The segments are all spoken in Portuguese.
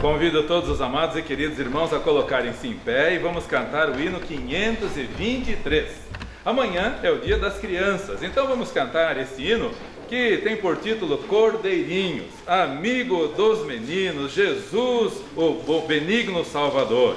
Convido todos os amados e queridos irmãos a colocarem-se em pé e vamos cantar o hino 523. Amanhã é o dia das crianças, então vamos cantar esse hino que tem por título Cordeirinhos, amigo dos meninos, Jesus, o benigno Salvador.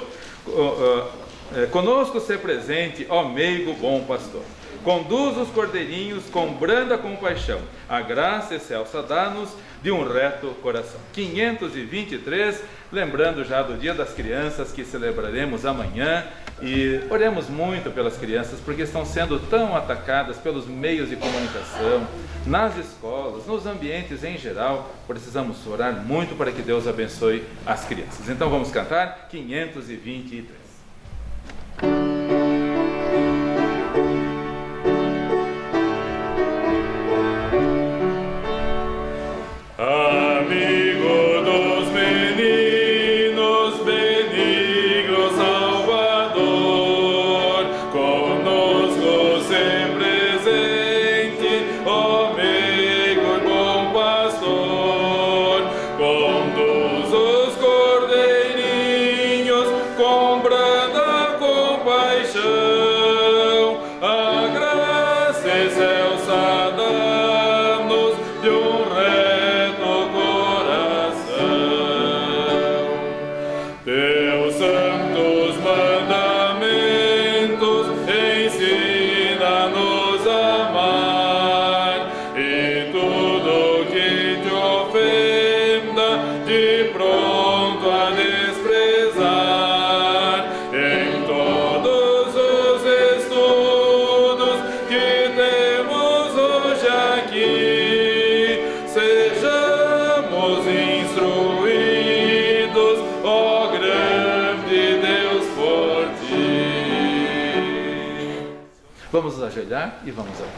Conosco se presente, ó meigo bom pastor. Conduz os cordeirinhos com branda compaixão, a graça excelsa dá-nos de um reto coração. 523, lembrando já do Dia das Crianças que celebraremos amanhã, e oremos muito pelas crianças, porque estão sendo tão atacadas pelos meios de comunicação, nas escolas, nos ambientes em geral. Precisamos orar muito para que Deus abençoe as crianças. Então vamos cantar 523. Vamos nos ajoelhar e vamos orar.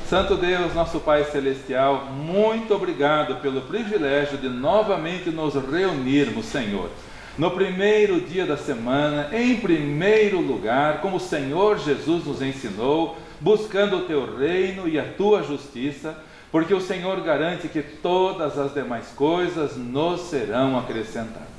Santo Deus, nosso Pai Celestial, muito obrigado pelo privilégio de novamente nos reunirmos, Senhor. No primeiro dia da semana, em primeiro lugar, como o Senhor Jesus nos ensinou, buscando o Teu reino e a Tua justiça, porque o Senhor garante que todas as demais coisas nos serão acrescentadas.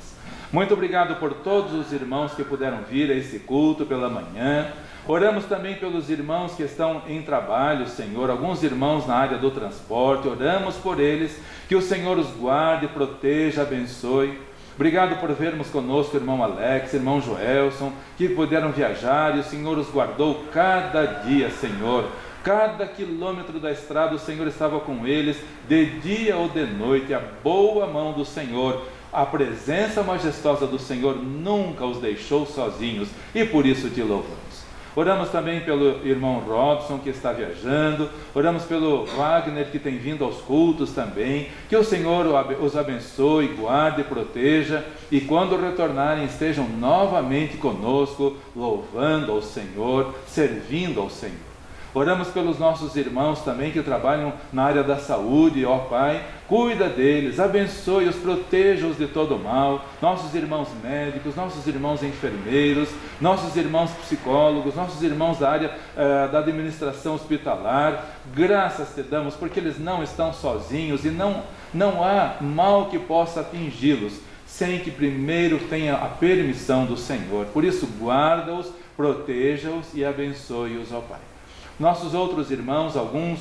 Muito obrigado por todos os irmãos que puderam vir a esse culto pela manhã. Oramos também pelos irmãos que estão em trabalho, Senhor, alguns irmãos na área do transporte. Oramos por eles, que o Senhor os guarde, proteja, abençoe. Obrigado por vermos conosco o irmão Alex, irmão Joelson, que puderam viajar e o Senhor os guardou cada dia, Senhor. Cada quilômetro da estrada o Senhor estava com eles, de dia ou de noite. A boa mão do Senhor, a presença majestosa do Senhor nunca os deixou sozinhos, e por isso te louvamos. Oramos também pelo irmão Robson, que está viajando. Oramos pelo Wagner, que tem vindo aos cultos também. Que o Senhor os abençoe, guarde e proteja, e quando retornarem estejam novamente conosco, louvando ao Senhor, servindo ao Senhor. Oramos pelos nossos irmãos também que trabalham na área da saúde, ó Pai, cuida deles, abençoe-os, proteja-os de todo mal, nossos irmãos médicos, nossos irmãos enfermeiros, nossos irmãos psicólogos, nossos irmãos da área da administração hospitalar. Graças te damos, porque eles não estão sozinhos e não há mal que possa atingi-los, sem que primeiro tenha a permissão do Senhor. Por isso, guarda-os, proteja-os e abençoe-os, ó Pai. Nossos outros irmãos, alguns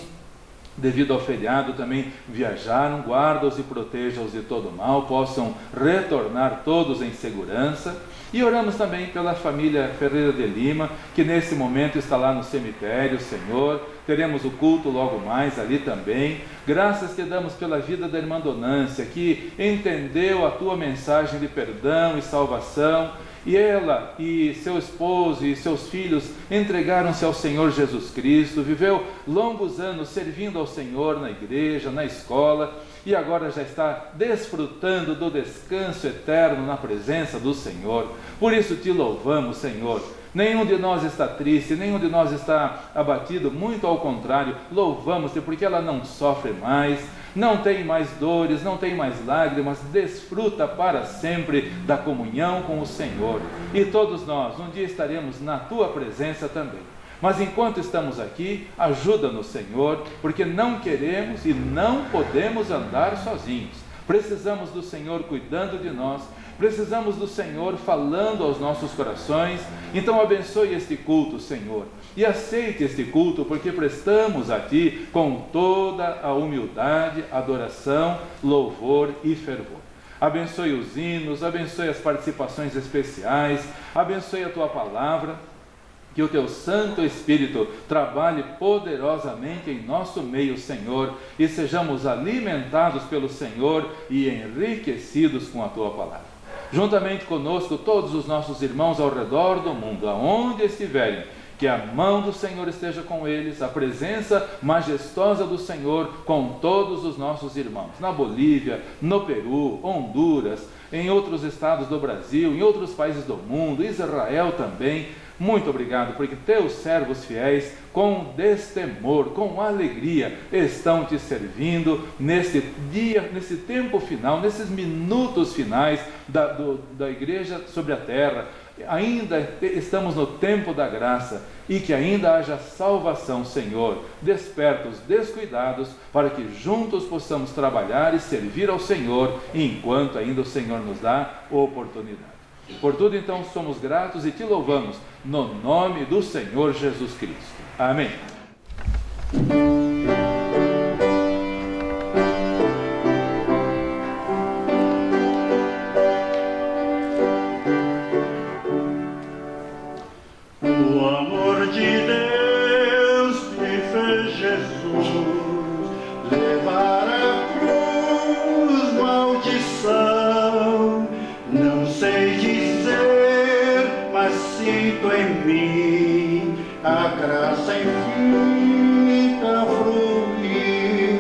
devido ao feriado também viajaram, guarda-os e proteja-os de todo mal, possam retornar todos em segurança. E oramos também pela família Ferreira de Lima, que nesse momento está lá no cemitério, Senhor. Teremos o culto logo mais ali também. Graças te damos pela vida da irmã Donância, que entendeu a tua mensagem de perdão e salvação, e ela e seu esposo e seus filhos entregaram-se ao Senhor Jesus Cristo, viveu longos anos servindo ao Senhor na igreja, na escola, e agora já está desfrutando do descanso eterno na presença do Senhor. Por isso te louvamos, Senhor. Nenhum de nós está triste, nenhum de nós está abatido, muito ao contrário, louvamos-te porque ela não sofre mais, não tem mais dores, não tem mais lágrimas, desfruta para sempre da comunhão com o Senhor. E todos nós um dia estaremos na tua presença também. Mas enquanto estamos aqui, ajuda-nos, Senhor, porque não queremos e não podemos andar sozinhos. Precisamos do Senhor cuidando de nós, precisamos do Senhor falando aos nossos corações. Então abençoe este culto, Senhor, e aceite este culto, porque prestamos a Ti com toda a humildade, adoração, louvor e fervor. Abençoe os hinos, abençoe as participações especiais, abençoe a Tua palavra, que o Teu Santo Espírito trabalhe poderosamente em nosso meio, Senhor, e sejamos alimentados pelo Senhor e enriquecidos com a Tua palavra. Juntamente conosco, todos os nossos irmãos ao redor do mundo, aonde estiverem, que a mão do Senhor esteja com eles, a presença majestosa do Senhor com todos os nossos irmãos, na Bolívia, no Peru, Honduras, em outros estados do Brasil, em outros países do mundo, Israel também. Muito obrigado, porque teus servos fiéis, com destemor, com alegria, estão te servindo nesse dia, nesse tempo final, nesses minutos finais da igreja sobre a terra. Ainda estamos no tempo da graça, e que ainda haja salvação, Senhor. Desperta os descuidados, para que juntos possamos trabalhar e servir ao Senhor, enquanto ainda o Senhor nos dá oportunidade. Por tudo, então, somos gratos e te louvamos, no nome do Senhor Jesus Cristo. Amém. O amor de Deus que fez Jesus levar a cruz, maldição. Não sei dizer, mas sinto em mim a graça infinita fluir.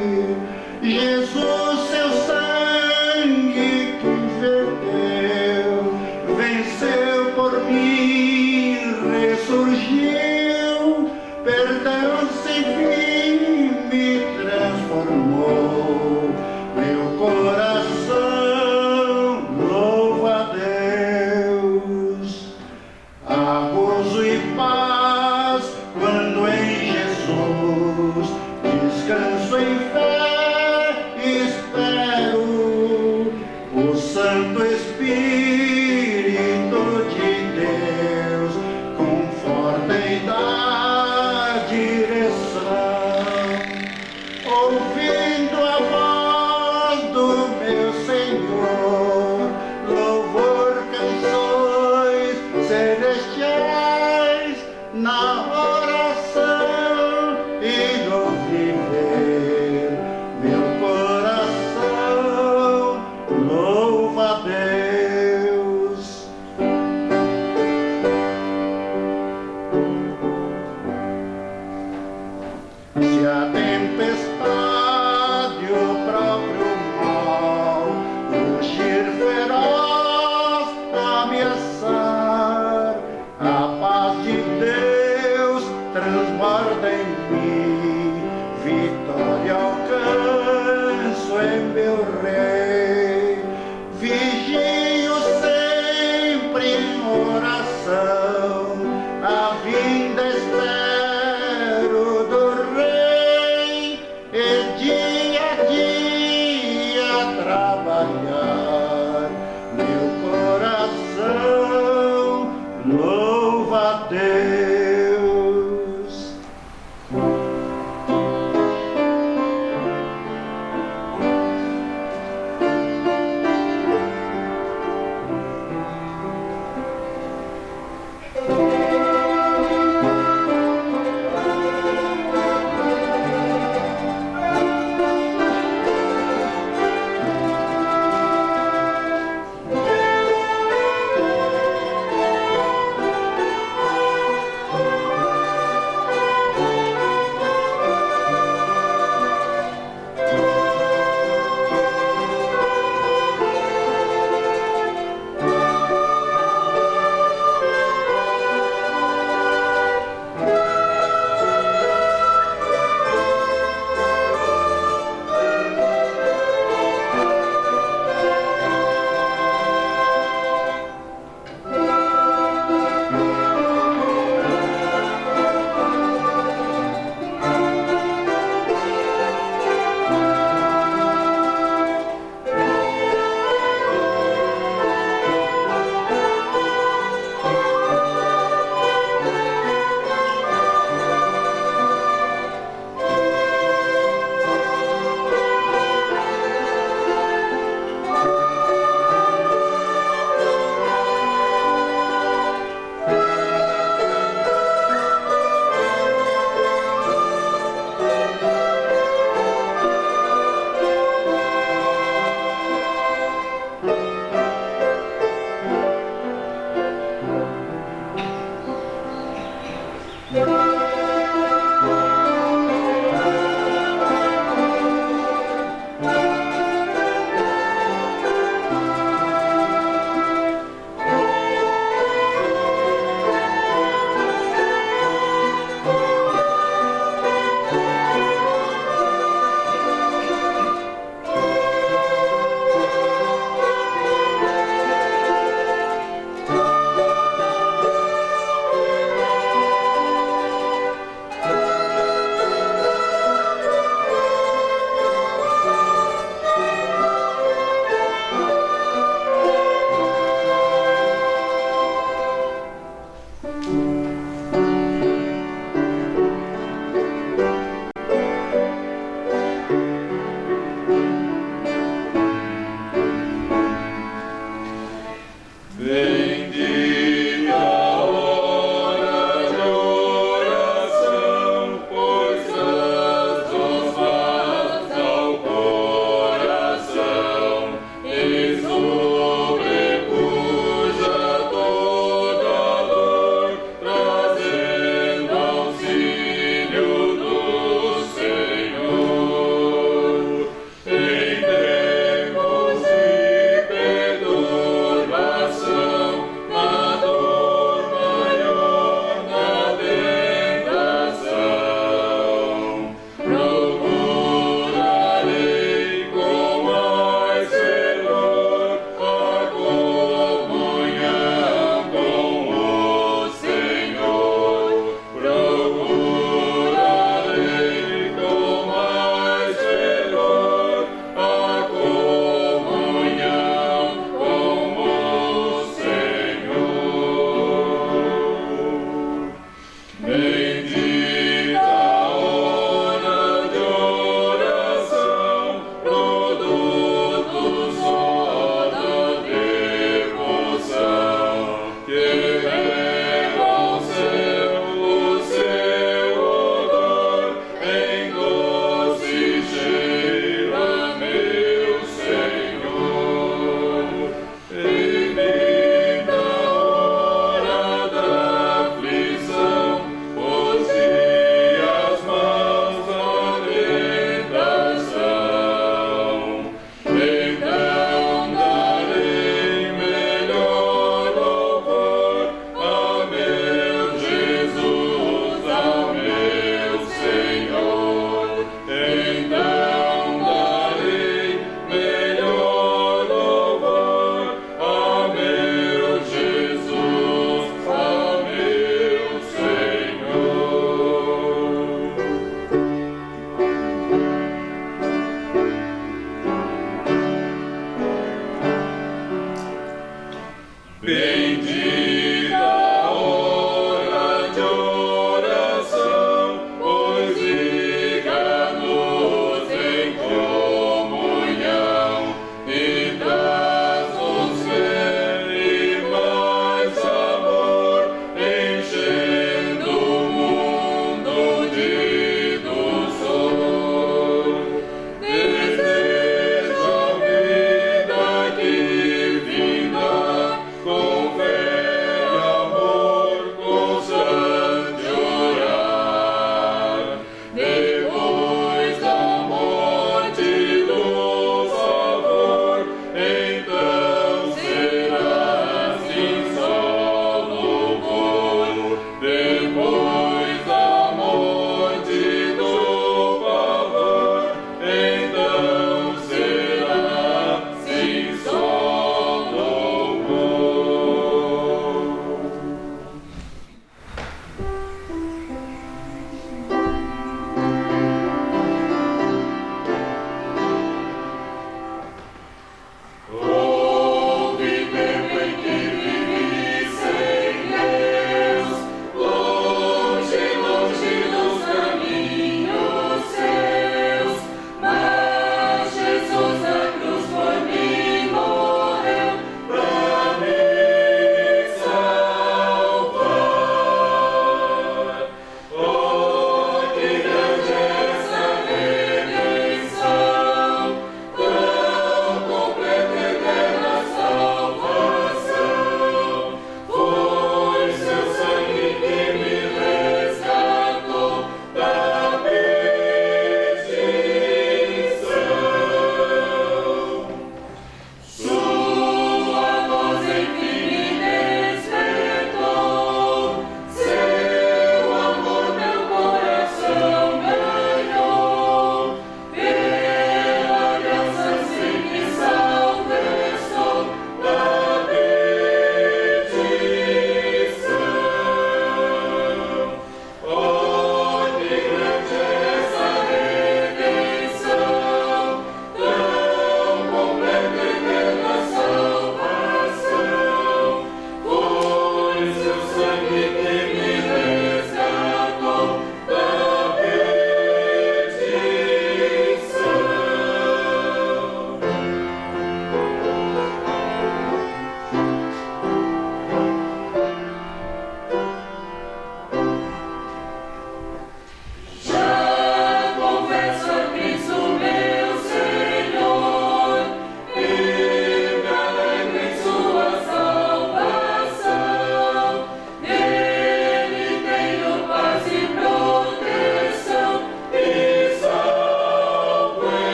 Jesus, seu sangue que verteu, venceu por mim, ressurgiu, perdão sem fim me transformou. Meu coração louva a Deus. Há gozo e paz quando em Jesus descanso em fé e espero. O Santo Espírito de Deus conforta e dá direção. Ouvindo a voz do meu Senhor, louvor, canções celestiais, na oração e no viver, meu coração louva a Deus. Se a tempestade o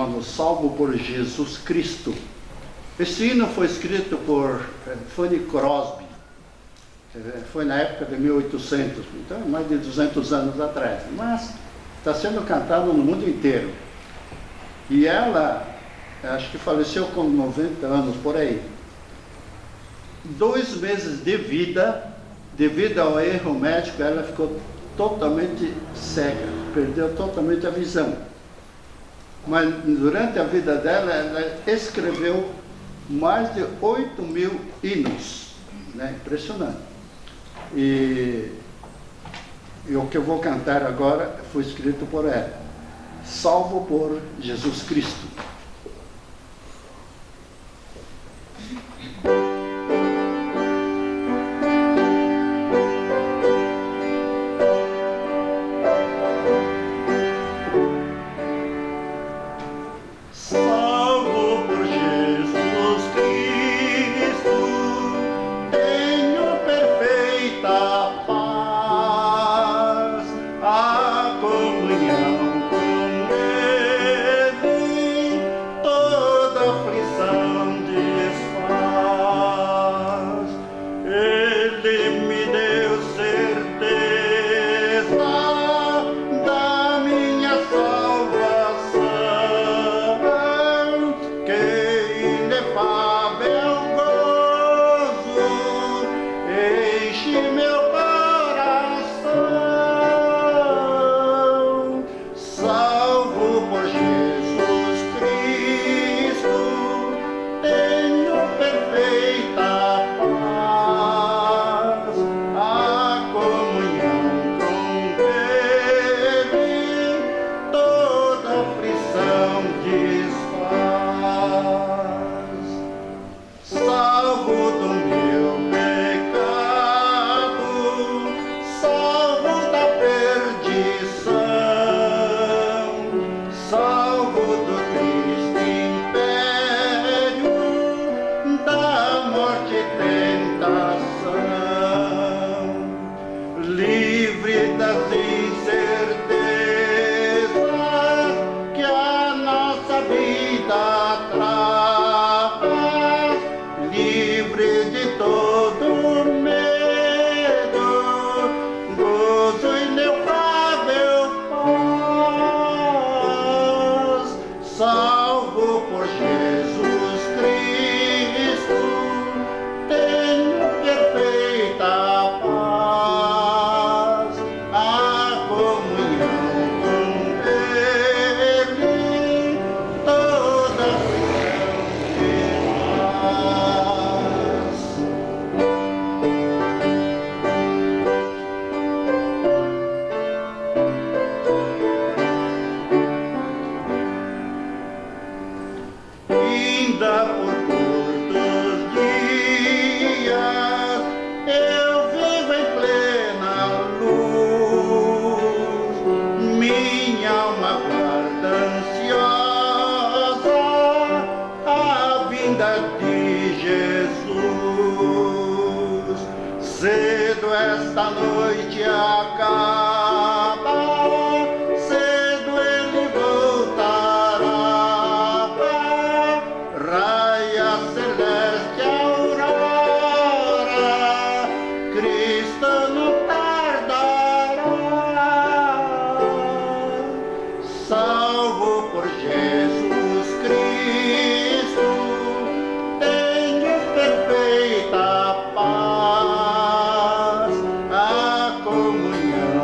chamado Salvo por Jesus Cristo. Esse hino foi escrito por Fanny Crosby, foi na época de 1800, então mais de 200 anos atrás, mas está sendo cantado no mundo inteiro. E ela, acho que faleceu com 90 anos, por aí. 2 meses de vida, devido ao erro médico, ela ficou totalmente cega, perdeu totalmente a visão. Mas durante a vida dela, ela escreveu mais de 8.000 hinos, né? Impressionante. E o que eu vou cantar agora foi escrito por ela, Salvo por Jesus Cristo. Cedo esta noite acaba, cedo ele voltará, raia celeste aurora, Cristo não tardará, salvo por Jesus Cristo, tenho perfeita paz, a comunhão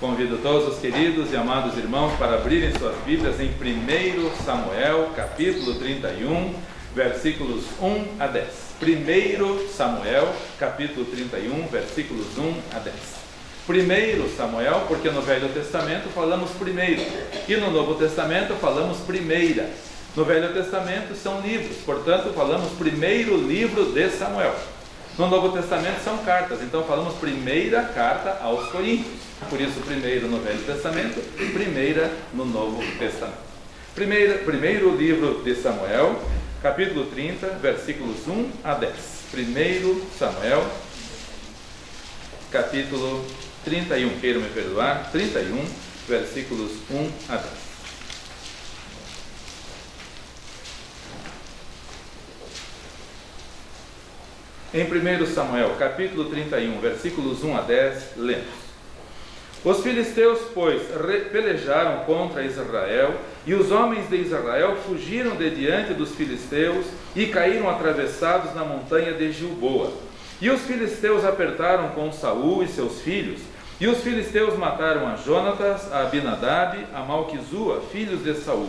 Convido todos os queridos e amados irmãos para abrirem suas Bíblias em 1 Samuel, capítulo 31, versículos 1 a 10. 1 Samuel, capítulo 31, versículos 1 a 10. 1 Samuel, porque no Velho Testamento falamos primeiro, e no Novo Testamento falamos primeira. No Velho Testamento são livros, portanto falamos primeiro livro de Samuel. No Novo Testamento são cartas, então falamos primeira carta aos Coríntios. Por isso, primeiro no Velho Testamento, primeira no Novo Testamento. Primeiro livro de Samuel, capítulo 30, versículos 1 a 10. 1 Samuel, capítulo 31, queiram me perdoar, 31, versículos 1 a 10. Em 1 Samuel, capítulo 31, versículos 1 a 10, lemos: Os filisteus, pois, pelejaram contra Israel, e os homens de Israel fugiram de diante dos filisteus e caíram atravessados na montanha de Gilboa. E os filisteus apertaram com Saul e seus filhos, e os filisteus mataram a Jonatas, a Abinadab, a Malquizua, filhos de Saul.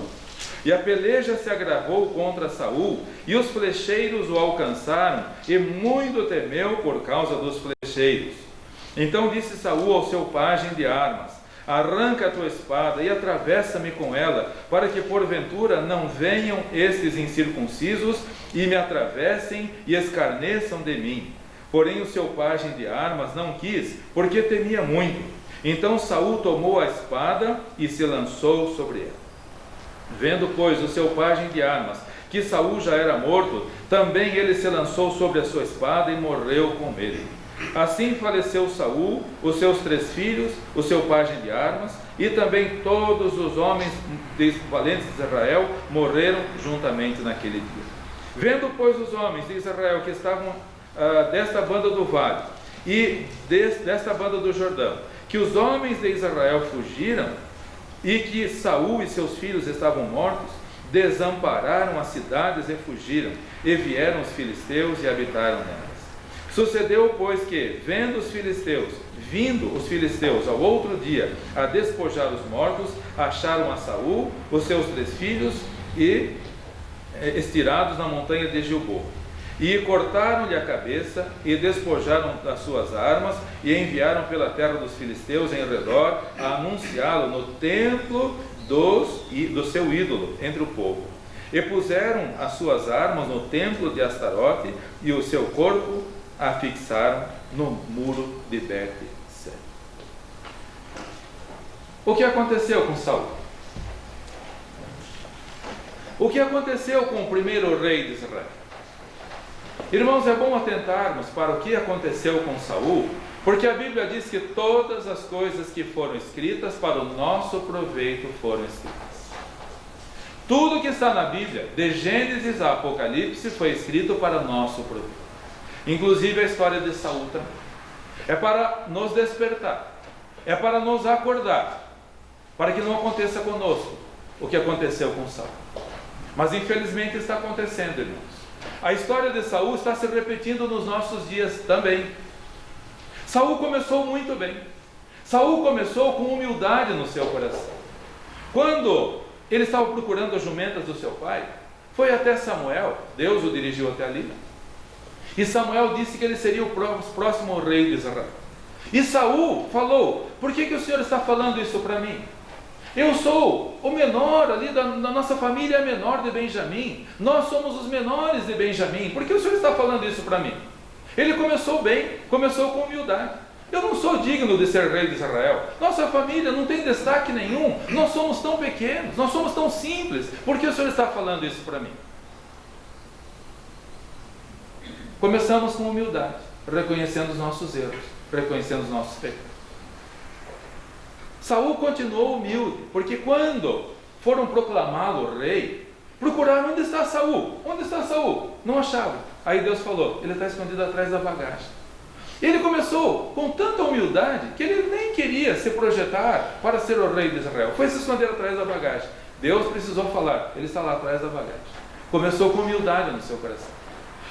E a peleja se agravou contra Saul, e os flecheiros o alcançaram, e muito temeu por causa dos flecheiros. Então disse Saul ao seu pajem de armas: Arranca a tua espada e atravessa-me com ela, para que porventura não venham estes incircuncisos e me atravessem e escarneçam de mim. Porém o seu pajem de armas não quis, porque temia muito. Então Saul tomou a espada e se lançou sobre ela. Vendo, pois, o seu pajem de armas que Saul já era morto, também ele se lançou sobre a sua espada e morreu com ele. Assim faleceu Saul, os seus 3 filhos, o seu pajem de armas, e também todos os homens valentes de Israel morreram juntamente naquele dia. Vendo, pois, os homens de Israel que estavam desta banda do vale e desta banda do Jordão, que os homens de Israel fugiram, e que Saul e seus filhos estavam mortos, desampararam as cidades e fugiram, e vieram os filisteus e habitaram nelas. Sucedeu, pois, que, vindo os filisteus ao outro dia a despojar os mortos, acharam a Saul, os seus 3 filhos, e estirados na montanha de Gilboa. E cortaram-lhe a cabeça, e despojaram das suas armas, e enviaram pela terra dos filisteus em redor, a anunciá-lo no templo do seu ídolo entre o povo. E puseram as suas armas no templo de Astarote, e o seu corpo afixaram no muro de Bet-Sean. O que aconteceu com Saul? O que aconteceu com o primeiro rei de Israel? Irmãos, é bom atentarmos para o que aconteceu com Saul, porque a Bíblia diz que todas as coisas que foram escritas para o nosso proveito foram escritas. Tudo que está na Bíblia, de Gênesis a Apocalipse, foi escrito para o nosso proveito. Inclusive a história de Saul também. É para nos despertar, é para nos acordar, para que não aconteça conosco o que aconteceu com Saul. Mas infelizmente está acontecendo, irmãos. A história de Saul está se repetindo nos nossos dias também. Saul começou muito bem. Saul começou com humildade no seu coração. Quando ele estava procurando as jumentas do seu pai, foi até Samuel, Deus o dirigiu até ali. E Samuel disse que ele seria o próximo rei de Israel. E Saul falou: por que o Senhor está falando isso para mim? Eu sou o menor ali da nossa família, menor de Benjamim. Nós somos os menores de Benjamim. Por que o Senhor está falando isso para mim? Ele começou bem, começou com humildade. Eu não sou digno de ser rei de Israel. Nossa família não tem destaque nenhum. Nós somos tão pequenos, nós somos tão simples. Por que o Senhor está falando isso para mim? Começamos com humildade, reconhecendo os nossos erros, reconhecendo os nossos pecados. Saul continuou humilde, porque quando foram proclamá-lo rei, procuraram: onde está Saul? Onde está Saul? Não achavam. Aí Deus falou: ele está escondido atrás da bagagem. Ele começou com tanta humildade que ele nem queria se projetar para ser o rei de Israel. Foi se esconder atrás da bagagem. Deus precisou falar: ele está lá atrás da bagagem. Começou com humildade no seu coração.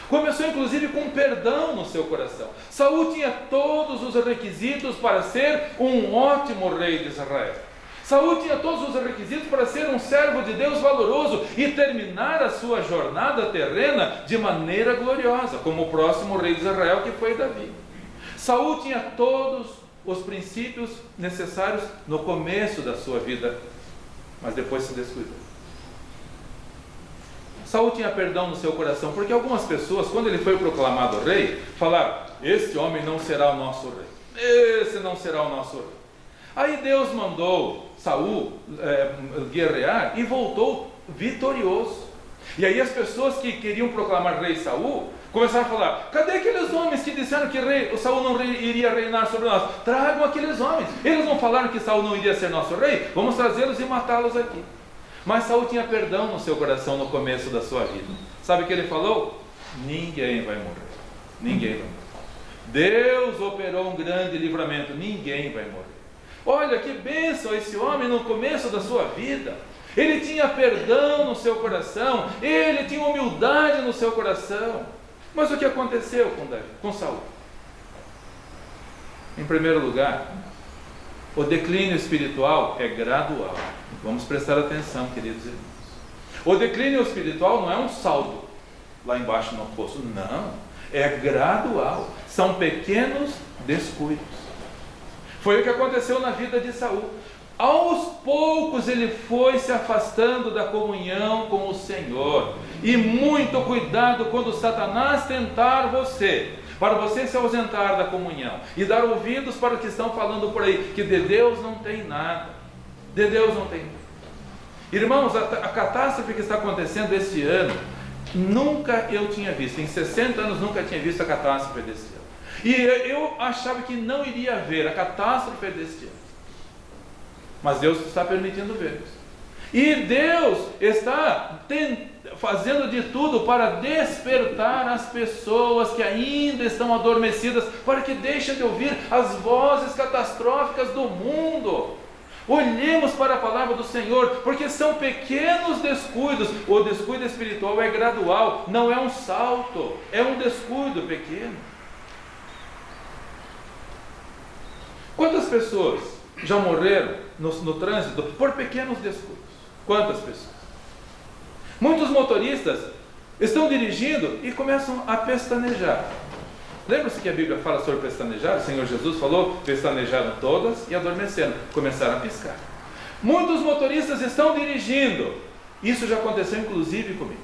Começou inclusive com perdão no seu coração. Saul tinha todos os requisitos para ser um ótimo rei de Israel. Saul tinha todos os requisitos para ser um servo de Deus valoroso e terminar a sua jornada terrena de maneira gloriosa, como o próximo rei de Israel, que foi Davi. Saul tinha todos os princípios necessários no começo da sua vida, mas depois se descuidou. Saul tinha perdão no seu coração, porque algumas pessoas, quando ele foi proclamado rei, falaram: este homem não será o nosso rei, esse não será o nosso rei. Aí Deus mandou Saul guerrear e voltou vitorioso. E aí as pessoas que queriam proclamar rei Saul começaram a falar: cadê aqueles homens que disseram que o Saul não iria reinar sobre nós? Tragam aqueles homens. Eles não falaram que Saul não iria ser nosso rei? Vamos trazê-los e matá-los aqui. Mas Saul tinha perdão no seu coração no começo da sua vida. Sabe o que ele falou? Ninguém vai morrer. Ninguém vai morrer. Deus operou um grande livramento. Ninguém vai morrer. Olha que bênção esse homem no começo da sua vida. Ele tinha perdão no seu coração. Ele tinha humildade no seu coração. Mas o que aconteceu com Saul? Em primeiro lugar, o declínio espiritual é gradual. Vamos prestar atenção, queridos irmãos. O declínio espiritual não é um salto lá embaixo no poço. Não, é gradual. São pequenos descuidos. Foi o que aconteceu na vida de Saul. Aos poucos ele foi se afastando da comunhão com o Senhor. E muito cuidado quando Satanás tentar você, para você se ausentar da comunhão e dar ouvidos para o que estão falando por aí, que de Deus não tem nada. De Deus não tem nada. Irmãos, a catástrofe que está acontecendo este ano, nunca eu tinha visto. Em 60 anos nunca tinha visto a catástrofe deste ano. E eu achava que não iria haver a catástrofe deste ano. Mas Deus está permitindo ver. E Deus está fazendo de tudo para despertar as pessoas que ainda estão adormecidas, para que deixem de ouvir as vozes catastróficas do mundo. Olhemos para a palavra do Senhor, porque são pequenos descuidos. O descuido espiritual é gradual, não é um salto, é um descuido pequeno. Quantas pessoas já morreram no trânsito por pequenos descuidos? Quantas pessoas? Muitos motoristas estão dirigindo e começam a pestanejar. Lembra-se que a Bíblia fala sobre pestanejar? O Senhor Jesus falou: pestanejaram todas e adormeceram, começaram a piscar. Muitos motoristas estão dirigindo. Isso já aconteceu inclusive comigo.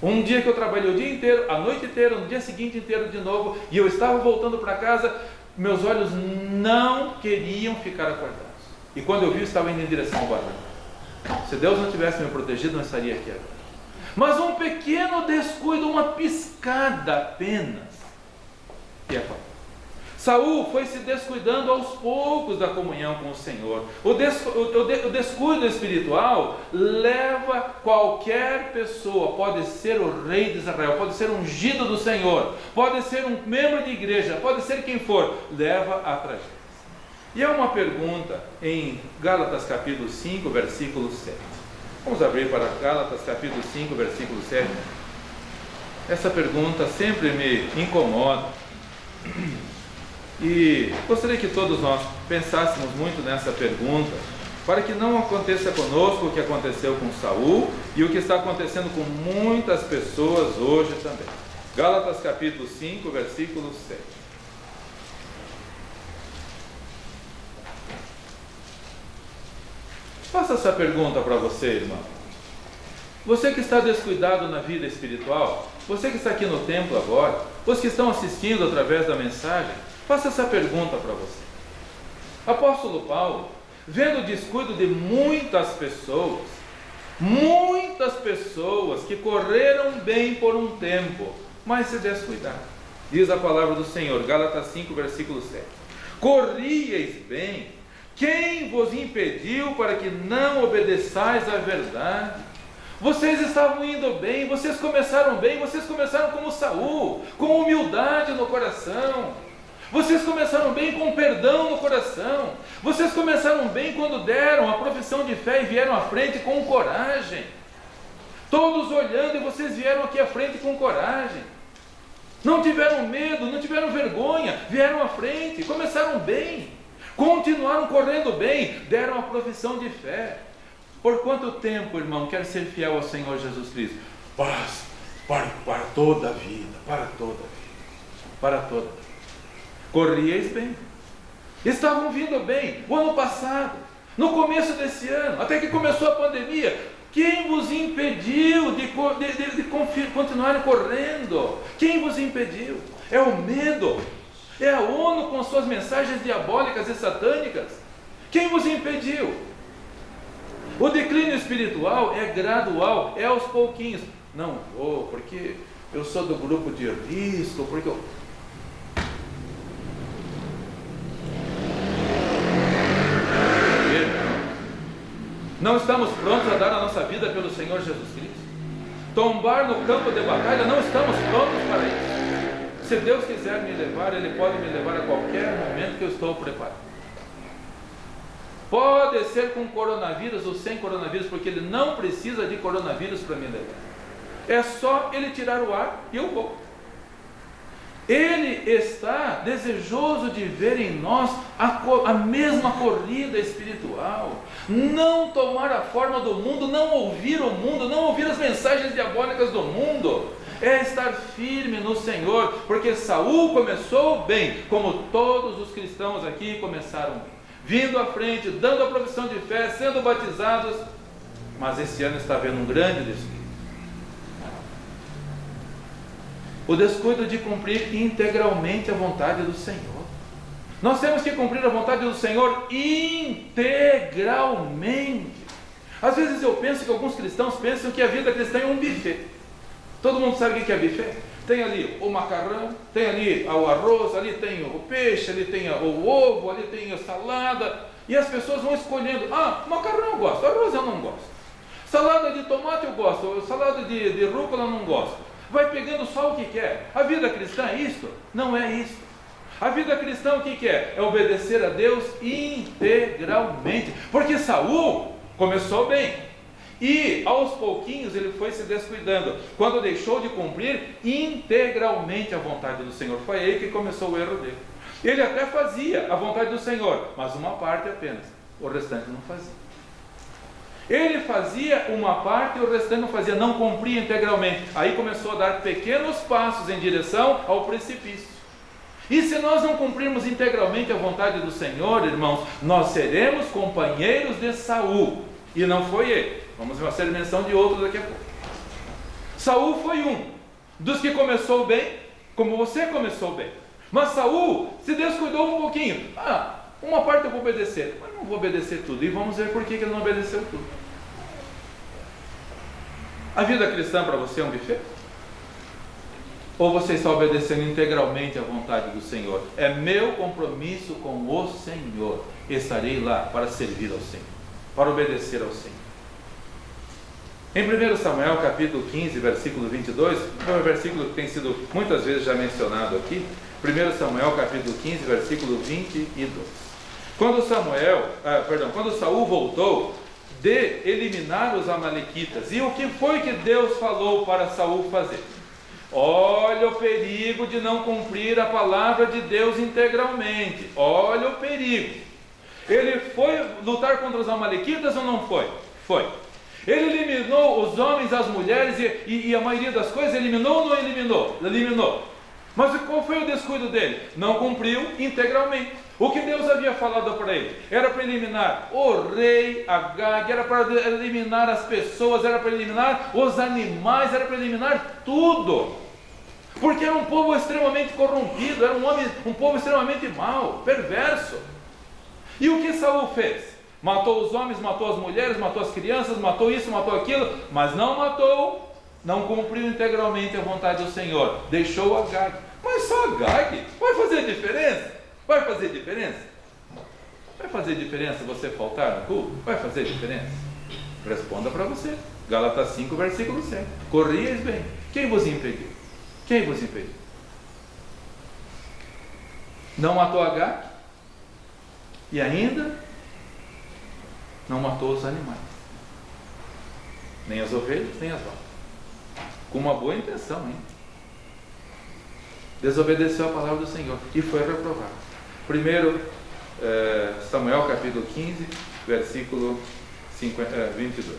Um dia que eu trabalhei o dia inteiro, a noite inteira, no dia seguinte inteiro de novo, e eu estava voltando para casa, meus olhos não queriam ficar acordados. E quando eu vi, eu estava indo em direção ao barranco. Se Deus não tivesse me protegido, não estaria aqui agora. Mas um pequeno descuido, uma piscada apenas, e é fato. Saul foi se descuidando aos poucos da comunhão com o Senhor. O descuido espiritual leva qualquer pessoa, pode ser o rei de Israel, pode ser ungido do Senhor, pode ser um membro de igreja, pode ser quem for, leva a tragédia. E há uma pergunta em Gálatas capítulo 5, versículo 7. Vamos abrir para Gálatas capítulo 5, versículo 7. Essa pergunta sempre me incomoda. E gostaria que todos nós pensássemos muito nessa pergunta, para que não aconteça conosco o que aconteceu com Saul e o que está acontecendo com muitas pessoas hoje também. Gálatas capítulo 5, versículo 7. Faça essa pergunta para você, irmão. Você que está descuidado na vida espiritual, você que está aqui no templo agora, os que estão assistindo através da mensagem, faça essa pergunta para você. Apóstolo Paulo, vendo o descuido de muitas pessoas que correram bem por um tempo, mas se descuidaram. Diz a palavra do Senhor, Gálatas 5, versículo 7. Corríeis bem. Quem vos impediu para que não obedeçais à verdade? Vocês estavam indo bem, vocês começaram como Saul, com humildade no coração. Vocês começaram bem com perdão no coração. Vocês começaram bem quando deram a profissão de fé e vieram à frente com coragem. Todos olhando e vocês vieram aqui à frente com coragem. Não tiveram medo, não tiveram vergonha, vieram à frente, começaram bem, continuaram correndo bem, deram a profissão de fé. Por quanto tempo, irmão, quer ser fiel ao Senhor Jesus Cristo? Para toda a vida, para toda a vida, para toda a vida. Corrieis bem, estavam vindo bem, o ano passado, no começo desse ano, até que começou a pandemia. Quem vos impediu de continuarem correndo? Quem vos impediu? É o medo, é a ONU com suas mensagens diabólicas e satânicas. Quem vos impediu? O declínio espiritual é gradual, é aos pouquinhos. Não vou, porque eu sou do grupo de risco, porque eu... Não estamos prontos a dar a nossa vida pelo Senhor Jesus Cristo? Tombar no campo de batalha, não estamos prontos para isso. Se Deus quiser me levar, Ele pode me levar a qualquer momento que eu estou preparado. Pode ser com coronavírus ou sem coronavírus, porque Ele não precisa de coronavírus para me levar. É só Ele tirar o ar e eu vou. Ele está desejoso de ver em nós a mesma corrida espiritual, não tomar a forma do mundo, não ouvir o mundo, não ouvir as mensagens diabólicas do mundo, é estar firme no Senhor, porque Saul começou bem, como todos os cristãos aqui começaram bem, vindo à frente, dando a profissão de fé, sendo batizados, mas esse ano está havendo um grande descuido. O descuido de cumprir integralmente a vontade do Senhor. Nós temos que cumprir a vontade do Senhor integralmente. Às vezes eu penso que alguns cristãos pensam que a vida cristã é um buffet. Todo mundo sabe o que é buffet? Tem ali o macarrão, tem ali o arroz, ali tem o peixe, ali tem o ovo, ali tem a salada. E as pessoas vão escolhendo. Macarrão eu gosto, arroz eu não gosto. Salada de tomate eu gosto, salada de rúcula eu não gosto. Vai pegando só o que quer. A vida cristã é isto? Não é isto. A vida cristã o que é? É obedecer a Deus integralmente. Porque Saul começou bem. E aos pouquinhos ele foi se descuidando. Quando deixou de cumprir integralmente a vontade do Senhor. Foi aí que começou o erro dele. Ele até fazia a vontade do Senhor, mas uma parte apenas. O restante não fazia. Ele fazia uma parte e o restante não fazia, não cumpria integralmente. Aí começou a dar pequenos passos em direção ao precipício. E se nós não cumprirmos integralmente a vontade do Senhor, irmãos, nós seremos companheiros de Saul. E não foi ele. Vamos fazer menção de outro daqui a pouco. Saul foi um dos que começou bem, como você começou bem. Mas Saul se descuidou um pouquinho. Uma parte eu vou obedecer, mas não vou obedecer tudo. E vamos ver por que ele não obedeceu tudo. A vida cristã para você é um buffet? Ou você está obedecendo integralmente à vontade do Senhor? É meu compromisso com o Senhor. Estarei lá para servir ao Senhor, para obedecer ao Senhor. Em 1 Samuel capítulo 15, versículo 22, é um versículo que tem sido muitas vezes já mencionado aqui. 1 Samuel capítulo 15, versículo 22. Quando Saul voltou de eliminar os amalequitas, e o que foi que Deus falou para Saul fazer? Olha o perigo de não cumprir a palavra de Deus integralmente. Olha o perigo. Ele foi lutar contra os amalequitas ou não foi? Foi. Ele eliminou os homens, as mulheres e a maioria das coisas, eliminou ou não eliminou? Eliminou. Mas qual foi o descuido dele? Não cumpriu integralmente. O que Deus havia falado para ele? Era para eliminar o rei Agag, era para eliminar as pessoas, era para eliminar os animais, era para eliminar tudo. Porque era um povo extremamente corrompido, era um povo extremamente mau, perverso. E o que Saul fez? Matou os homens, matou as mulheres, matou as crianças, matou isso, matou aquilo, mas não matou, não cumpriu integralmente a vontade do Senhor. Deixou Agag. Mas só Agag vai fazer diferença? Vai fazer diferença? Vai fazer diferença você faltar no culto? Vai fazer diferença? Responda para você. Gálatas 5, versículo 7. Corrieis bem. Quem vos impediu? Quem vos impediu? Não matou Agag? E ainda não matou os animais. Nem as ovelhas, nem as vacas. Com uma boa intenção, hein? desobedeceu a palavra do Senhor e foi reprovado. 1 Samuel capítulo 15, versículo 22.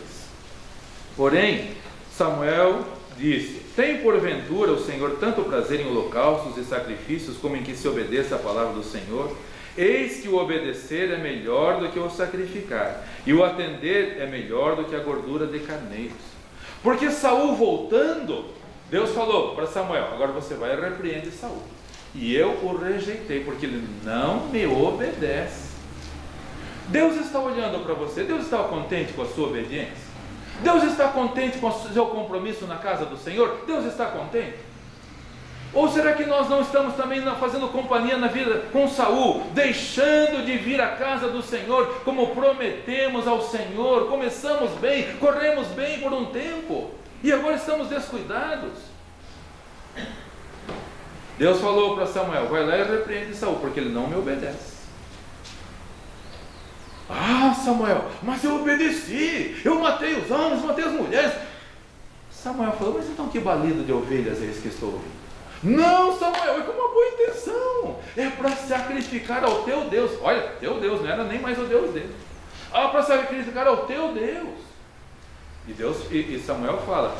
Porém, Samuel disse: tem porventura o Senhor tanto prazer em holocaustos e sacrifícios, como em que se obedeça a palavra do Senhor? Eis que o obedecer é melhor do que o sacrificar, e o atender é melhor do que a gordura de carneiros. Porque Saul voltando, Deus falou para Samuel: agora você vai e repreende Saul. E eu o rejeitei, porque ele não me obedece. Deus está olhando para você. Deus está contente com a sua obediência? Deus está contente com o seu compromisso na casa do Senhor? Deus está contente? Ou será que nós não estamos também fazendo companhia na vida com Saul, deixando de vir à casa do Senhor, como prometemos ao Senhor? Começamos bem, corremos bem por um tempo, e agora estamos descuidados. Deus falou para Samuel: vai lá e repreende Saul, porque ele não me obedece. Ah, Samuel, mas eu obedeci, eu matei os homens, matei as mulheres. Samuel falou: mas então que balido de ovelhas é esse que estou ouvindo? Não, Samuel, é com uma boa intenção, é para sacrificar ao teu Deus. Olha, teu Deus, não era nem mais o Deus dele. Para sacrificar ao teu Deus. E Samuel fala: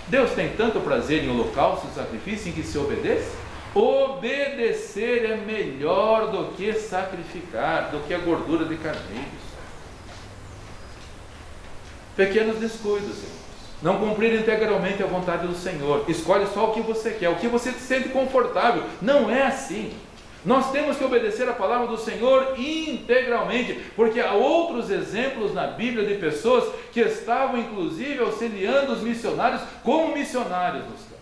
Deus tem tanto prazer em holocausto e sacrifício, em que se obedece? Obedecer é melhor do que sacrificar, do que a gordura de carneiros. Pequenos descuidos, irmãos. Não cumprir integralmente a vontade do Senhor. Escolhe só o que você quer, o que você se sente confortável. Não é assim. Nós temos que obedecer a palavra do Senhor integralmente, porque há outros exemplos na Bíblia de pessoas que estavam inclusive auxiliando os missionários como missionários nos campos.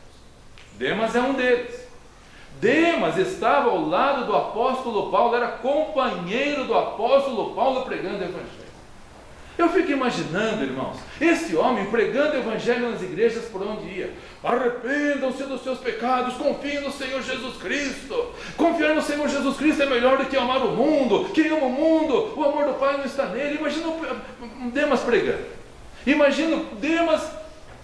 Demas é um deles. Demas estava ao lado do apóstolo Paulo, era companheiro do apóstolo Paulo pregando o evangelho. Eu fico imaginando, irmãos, este homem pregando o evangelho nas igrejas por onde ia. Arrependam-se dos seus pecados, confiem no Senhor Jesus Cristo. Confiar no Senhor Jesus Cristo é melhor do que amar o mundo. Quem ama o mundo, o amor do Pai não está nele. Imagina Demas pregando. Imagina Demas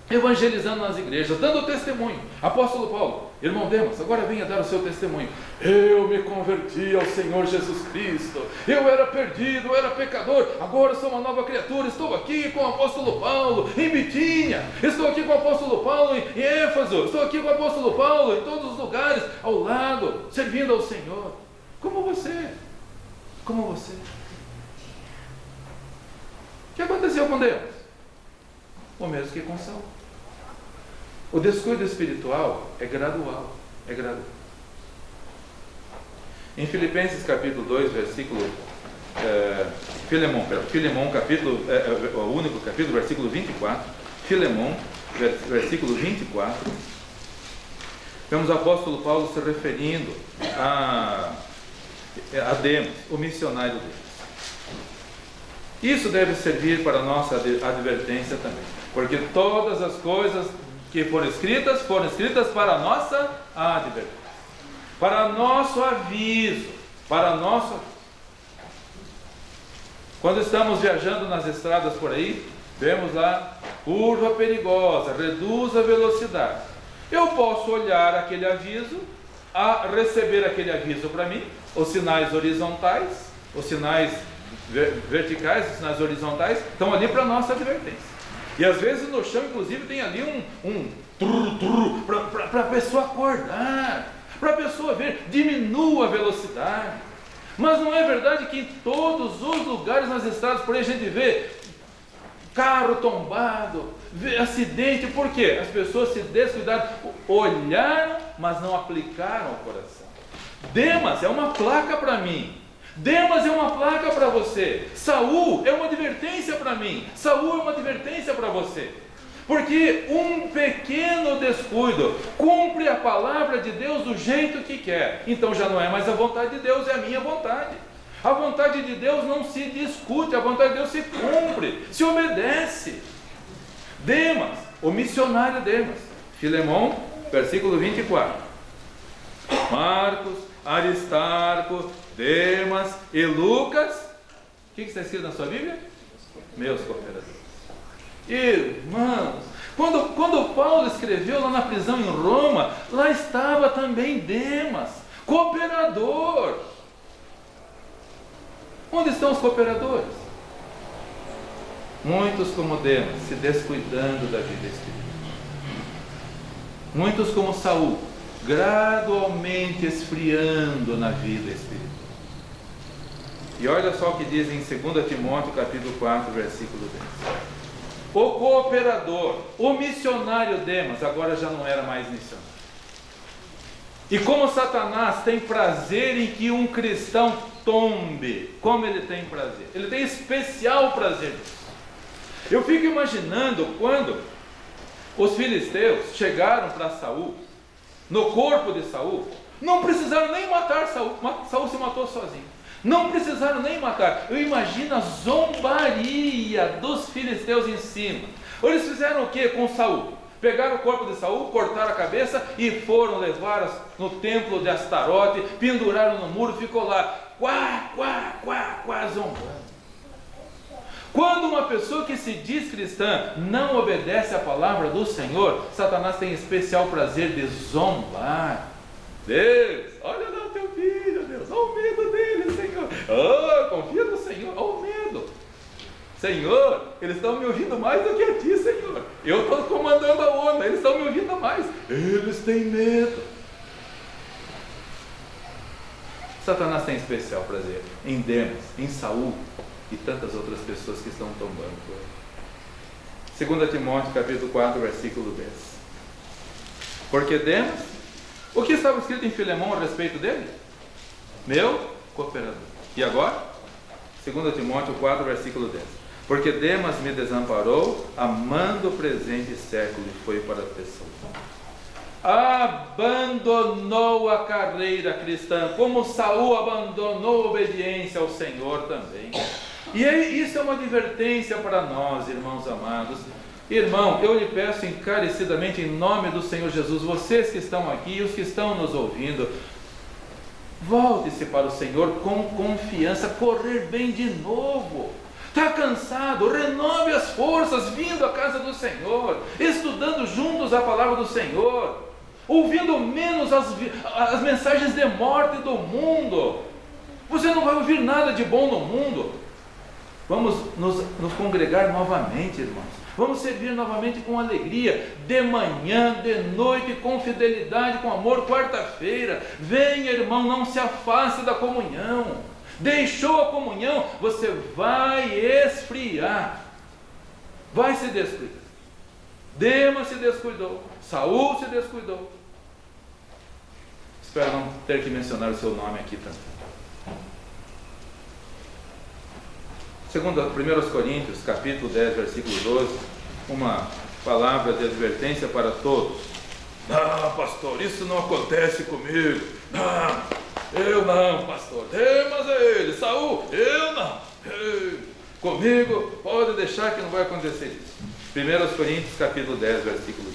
evangelizando nas igrejas, dando testemunho. Apóstolo Paulo: irmão Demas, agora venha dar o seu testemunho. Eu me converti ao Senhor Jesus Cristo. Eu era perdido, eu era pecador, agora sou uma nova criatura. Estou aqui com o apóstolo Paulo em Bitínia, estou aqui com o apóstolo Paulo em Éfeso, estou aqui com o apóstolo Paulo em todos os lugares ao lado, servindo ao Senhor. Como você. O que aconteceu com Deus? O mesmo que com Saul. O descuido espiritual é gradual. Em Filipenses capítulo 2, versículo Filemão capítulo, o único capítulo, versículo 24, Filemão, versículo 24, vemos o apóstolo Paulo se referindo a Demas, o missionário deles. Isso deve servir para a nossa advertência também, porque todas as coisas que foram escritas para a nossa advertência, para nosso aviso, Quando estamos viajando nas estradas por aí, vemos lá, curva perigosa, reduz a velocidade. Eu posso olhar aquele aviso, receber aquele aviso para mim, os sinais horizontais, os sinais verticais, os sinais horizontais, estão ali para a nossa advertência. E às vezes no chão, inclusive, tem ali para a pessoa acordar, para a pessoa ver, diminua a velocidade. Mas não é verdade que em todos os lugares nas estradas por aí a gente vê carro tombado, vê acidente? Por quê? As pessoas se descuidaram, olharam, mas não aplicaram ao coração. Demas é uma placa para mim. Demas é uma placa para você. Saul é uma advertência para mim. Saul é uma advertência para você. Porque um pequeno descuido cumpre a palavra de Deus do jeito que quer. Então já não é mais a vontade de Deus, é a minha vontade. A vontade de Deus não se discute, a vontade de Deus se cumpre, se obedece. Demas, o missionário Demas. Filemão, versículo 24. Marcos, Aristarco, Demas e Lucas. O que está escrito na sua Bíblia? Meus cooperadores. Irmãos, Quando Paulo escreveu lá na prisão em Roma, lá estava também Demas, cooperador. Onde estão os cooperadores? Muitos como Demas, se descuidando da vida espiritual. Muitos como Saul, gradualmente esfriando na vida espiritual. E olha só o que diz em 2 Timóteo capítulo 4, versículo 10. O cooperador, o missionário Demas, agora já não era mais missionário. E como Satanás tem prazer em que um cristão tombe, como ele tem prazer? Ele tem especial prazer nisso. Eu fico imaginando quando os filisteus chegaram para Saul, no corpo de Saul, não precisaram nem matar Saul, Saul se matou sozinho. Não precisaram nem matar. Eu imagino a zombaria dos filisteus em cima. Eles fizeram o que com Saul? Pegaram o corpo de Saul, cortaram a cabeça e foram levar no templo de Astarote, penduraram no muro, ficou lá, zombando. Quando uma pessoa que se diz cristã não obedece à palavra do Senhor, Satanás tem especial prazer de zombar. Deus, olha lá o teu filho, Deus, olha o medo dele, Senhor. Confia no Senhor, olha o medo. Senhor, eles estão me ouvindo mais do que a ti, Senhor. Eu estou comandando a onda, eles estão me ouvindo mais. Eles têm medo. Satanás tem especial prazer em Demas, em Saul e tantas outras pessoas que estão tombando por ele. 2 Timóteo capítulo 4, versículo 10. Porque Demas, o que estava escrito em Filemão a respeito dele? Meu cooperador. E agora? 2 Timóteo 4, versículo 10. Porque Demas me desamparou, amando o presente século, e foi para Tessalônica. Abandonou a carreira cristã, como Saul abandonou a obediência ao Senhor também. E isso é uma advertência para nós, irmãos amados. Irmão, eu lhe peço encarecidamente, em nome do Senhor Jesus, vocês que estão aqui e os que estão nos ouvindo, volte-se para o Senhor com confiança, correr bem de novo. Está cansado? Renove as forças, vindo à casa do Senhor, estudando juntos a palavra do Senhor, ouvindo menos as mensagens de morte do mundo. Você não vai ouvir nada de bom no mundo. Vamos nos congregar novamente, irmãos. Vamos servir novamente com alegria, de manhã, de noite, com fidelidade, com amor. Quarta-feira, venha, irmão, não se afaste da comunhão. Deixou a comunhão, você vai esfriar, vai se descuidar. Demas se descuidou, Saul se descuidou. Espero não ter que mencionar o seu nome aqui também. 1 Coríntios, capítulo 10, versículo 12, uma palavra de advertência para todos. Pastor, isso não acontece comigo. Eu não, pastor. Demas é ele, Saul, eu não. Comigo, pode deixar que não vai acontecer isso. 1 Coríntios, capítulo 10, versículo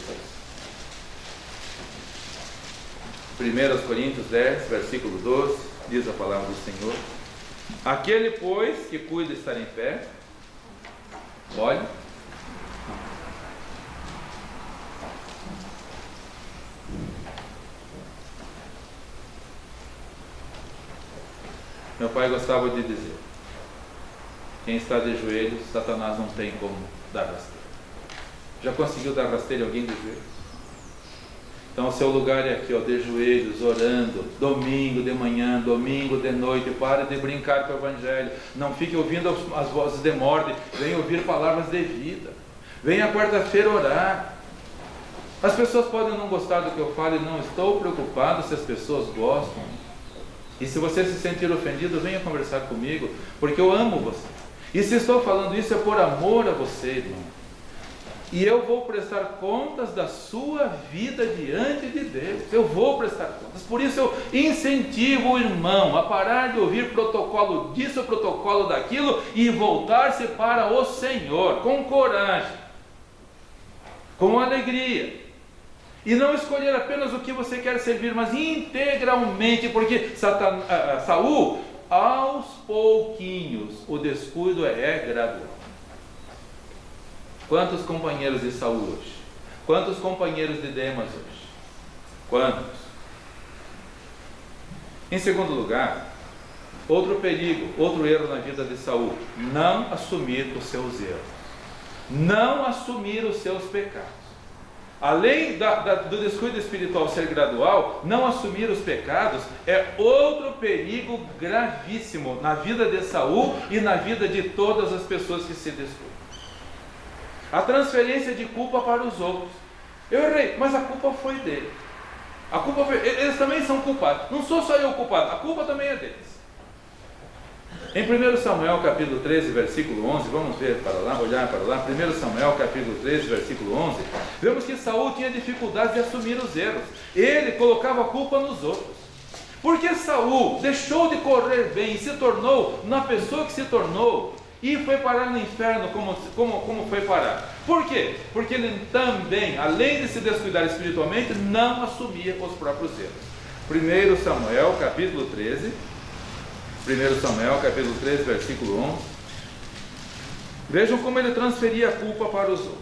12. 1 Coríntios 10, versículo 12, diz a palavra do Senhor. Aquele, pois, que cuida estar em pé, olhe, meu pai gostava de dizer, quem está de joelhos, Satanás não tem como dar rasteiro. Já conseguiu dar rasteiro a alguém de joelhos? Então o seu lugar é aqui, ó, de joelhos, orando, domingo de manhã, domingo de noite. Pare de brincar com o Evangelho, não fique ouvindo as vozes de morte, venha ouvir palavras de vida, venha quarta-feira orar. As pessoas podem não gostar do que eu falo, e não estou preocupado se as pessoas gostam. E se você se sentir ofendido, venha conversar comigo, porque eu amo você. E se estou falando isso é por amor a você, irmão. E eu vou prestar contas da sua vida diante de Deus. Eu vou prestar contas. Por isso eu incentivo o irmão a parar de ouvir protocolo disso, protocolo daquilo, e voltar-se para o Senhor, com coragem, com alegria. E não escolher apenas o que você quer servir, mas integralmente, porque Saul, aos pouquinhos, o descuido é gradual. Quantos companheiros de Saul hoje? Quantos companheiros de Demas hoje? Quantos? Em segundo lugar, outro perigo, outro erro na vida de Saul: não assumir os seus erros, não assumir os seus pecados. Além do descuido espiritual ser gradual, não assumir os pecados é outro perigo gravíssimo na vida de Saul e na vida de todas as pessoas que se descuidam. A transferência de culpa para os outros. Eu errei, mas a culpa foi dele. A culpa foi, eles também são culpados. Não sou só eu o culpado, a culpa também é deles. Em 1 Samuel capítulo 13, versículo 11, vamos ver para lá, olhar para lá, 1 Samuel capítulo 13, versículo 11, vemos que Saul tinha dificuldade de assumir os erros. Ele colocava a culpa nos outros. Porque Saul deixou de correr bem e se tornou na pessoa que se tornou e foi parar no inferno como foi parar. Por quê? Porque ele também, além de se descuidar espiritualmente, não assumia os próprios erros. 1 Samuel capítulo 13, versículo 11. Vejam como ele transferia a culpa para os outros.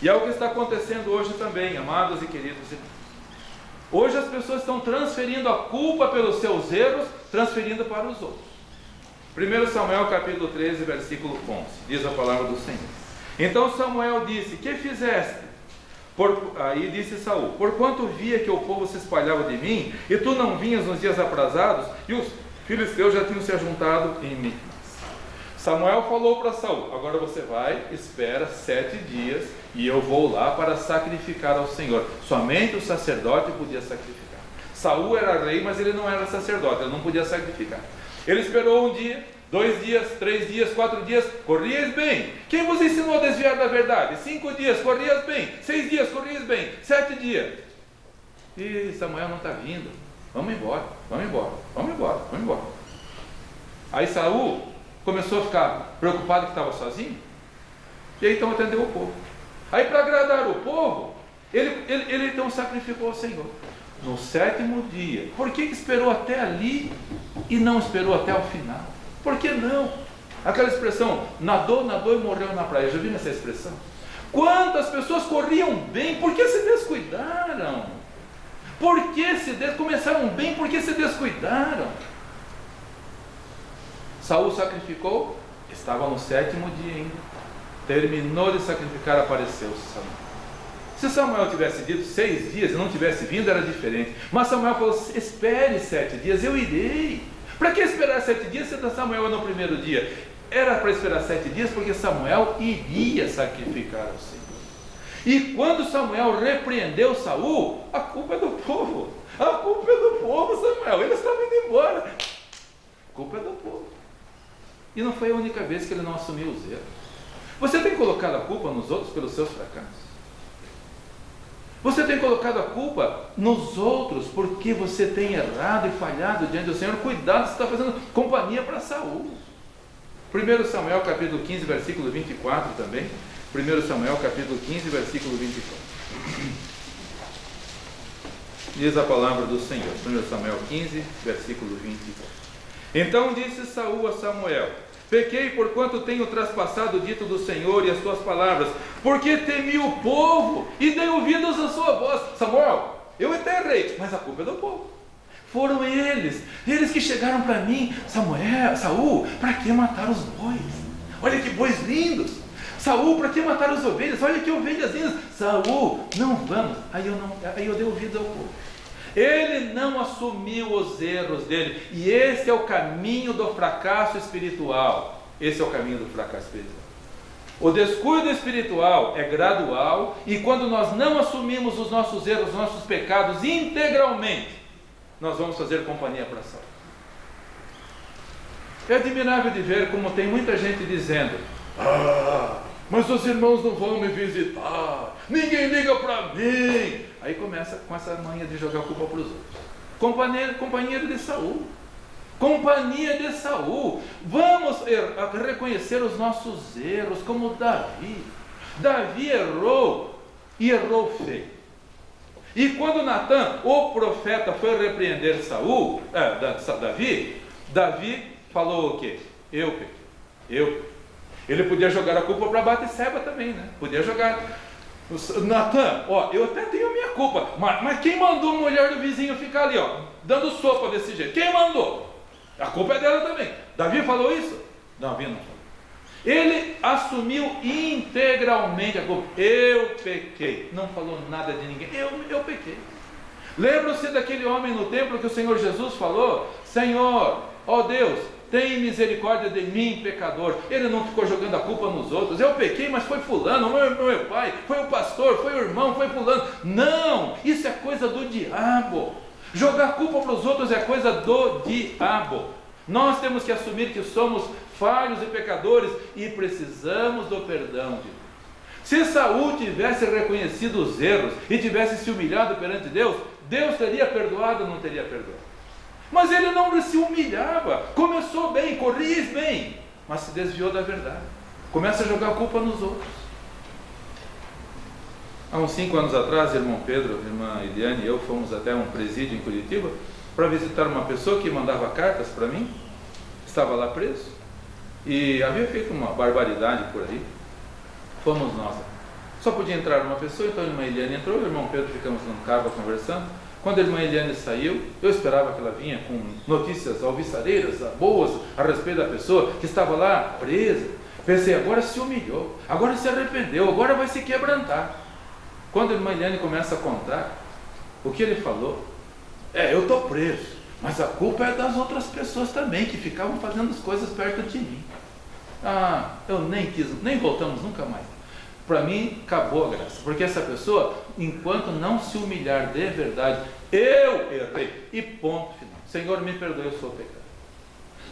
E é o que está acontecendo hoje também, amados e queridos irmãos. Hoje as pessoas estão transferindo a culpa pelos seus erros, transferindo para os outros. 1 Samuel capítulo 13, versículo 11, diz a palavra do Senhor. Então Samuel disse: que fizeste? Aí disse Saul: porquanto via que o povo se espalhava de mim, e tu não vinhas nos dias aprazados, e os filisteus já tinham se ajuntado em Micmas. Samuel falou para Saul: agora você vai, espera 7 dias, e eu vou lá para sacrificar ao Senhor. Somente o sacerdote podia sacrificar. Saul era rei, mas ele não era sacerdote, ele não podia sacrificar. Ele esperou 1 dia, 2 dias, 3 dias, 4 dias, corrias bem. Quem vos ensinou a desviar da verdade? 5 dias, corrias bem. 6 dias, corrias bem. 7 dias. E Samuel não está vindo. Vamos embora, vamos embora, vamos embora, vamos embora. Aí Saul começou a ficar preocupado que estava sozinho. E aí então atendeu o povo. Aí para agradar o povo, ele então sacrificou ao Senhor. No 7º dia. Por que esperou até ali e não esperou até o final? Por que não? Aquela expressão, nadou e morreu na praia. Já viram essa expressão? Quantas pessoas corriam bem, por que se descuidaram? Por que começaram bem, por que se descuidaram? Saul sacrificou, estava no 7º dia ainda. Terminou de sacrificar, apareceu Samuel. Se Samuel tivesse dito 6 dias e não tivesse vindo, era diferente. Mas Samuel falou: espere 7 dias, eu irei. Para que esperar 7 dias se Samuel no primeiro dia? Era para esperar 7 dias porque Samuel iria sacrificar ao Senhor. E quando Samuel repreendeu Saul, a culpa é do povo. A culpa é do povo, Samuel. Ele estava indo embora. A culpa é do povo. E não foi a única vez que ele não assumiu os erros. Você tem colocado a culpa nos outros pelos seus fracassos? Você tem colocado a culpa nos outros porque você tem errado e falhado diante do Senhor? Cuidado, você está fazendo companhia para Saul. 1 Samuel capítulo 15, versículo 24 também. 1 Samuel capítulo 15, versículo 24. Diz a palavra do Senhor. 1 Samuel 15, versículo 24. Então disse Saul a Samuel: pequei porquanto tenho traspassado o dito do Senhor e as tuas palavras, porque temi o povo e dei ouvidos à sua voz. Samuel, eu até errei, mas a culpa é do povo. Foram eles que chegaram para mim: Saul, para que matar os bois? Olha que bois lindos. Saul, para que matar as ovelhas? Olha que ovelhas lindas. Saul, não vamos. Aí eu dei ouvidos ao povo. Ele não assumiu os erros dele. E esse é o caminho do fracasso espiritual. Esse é o caminho do fracasso espiritual. O descuido espiritual é gradual. E quando nós não assumimos os nossos erros, os nossos pecados integralmente, nós vamos fazer companhia para Saul. É admirável de ver como tem muita gente dizendo: mas os irmãos não vão me visitar, ninguém liga para mim. Aí começa com essa manha de jogar a culpa para os outros. Companheiro de Saul. Companhia de Saul. Vamos reconhecer os nossos erros, como Davi. Davi errou, e errou feio. E quando Natã, o profeta, foi repreender Davi falou o quê? Eu pequei. Ele podia jogar a culpa para Batseba também, né? Podia jogar. Natan, ó, eu até tenho a minha culpa, mas quem mandou a mulher do vizinho ficar ali, ó, dando sopa desse jeito? Quem mandou? A culpa é dela também. Davi falou isso? Davi não falou. Ele assumiu integralmente a culpa. Eu pequei. Não falou nada de ninguém. Eu pequei. Lembram-se daquele homem no templo que o Senhor Jesus falou: Senhor, ó Deus, tem misericórdia de mim, pecador. Ele não ficou jogando a culpa nos outros. Eu pequei, mas foi fulano, meu pai, foi o pastor, foi o irmão, foi fulano. Não, isso é coisa do diabo. Jogar culpa para os outros é coisa do diabo. Nós temos que assumir que somos falhos e pecadores e precisamos do perdão de Deus. Se Saul tivesse reconhecido os erros e tivesse se humilhado perante Deus, Deus teria perdoado ou não teria perdoado? Mas ele não se humilhava. Começou bem, corria bem, mas se desviou da verdade. Começa a jogar a culpa nos outros. Há uns 5 anos atrás, irmão Pedro, irmã Eliane e eu fomos até um presídio em Curitiba para visitar uma pessoa que mandava cartas para mim. Estava lá preso e havia feito uma barbaridade por aí. Fomos nós. Só podia entrar uma pessoa, então a irmã Eliane entrou, o irmão Pedro ficamos no carro conversando. Quando a irmã Eliane saiu, eu esperava que ela vinha com notícias alvissareiras, boas, a respeito da pessoa que estava lá presa. Pensei, agora se humilhou, agora se arrependeu, agora vai se quebrantar. Quando a irmã Eliane começa a contar o que ele falou, eu estou preso, mas a culpa é das outras pessoas também, que ficavam fazendo as coisas perto de mim. Eu nem voltamos nunca mais. Para mim, acabou a graça, porque essa pessoa, enquanto não se humilhar de verdade, eu errei, e ponto final. Senhor, me perdoe, eu sou pecador.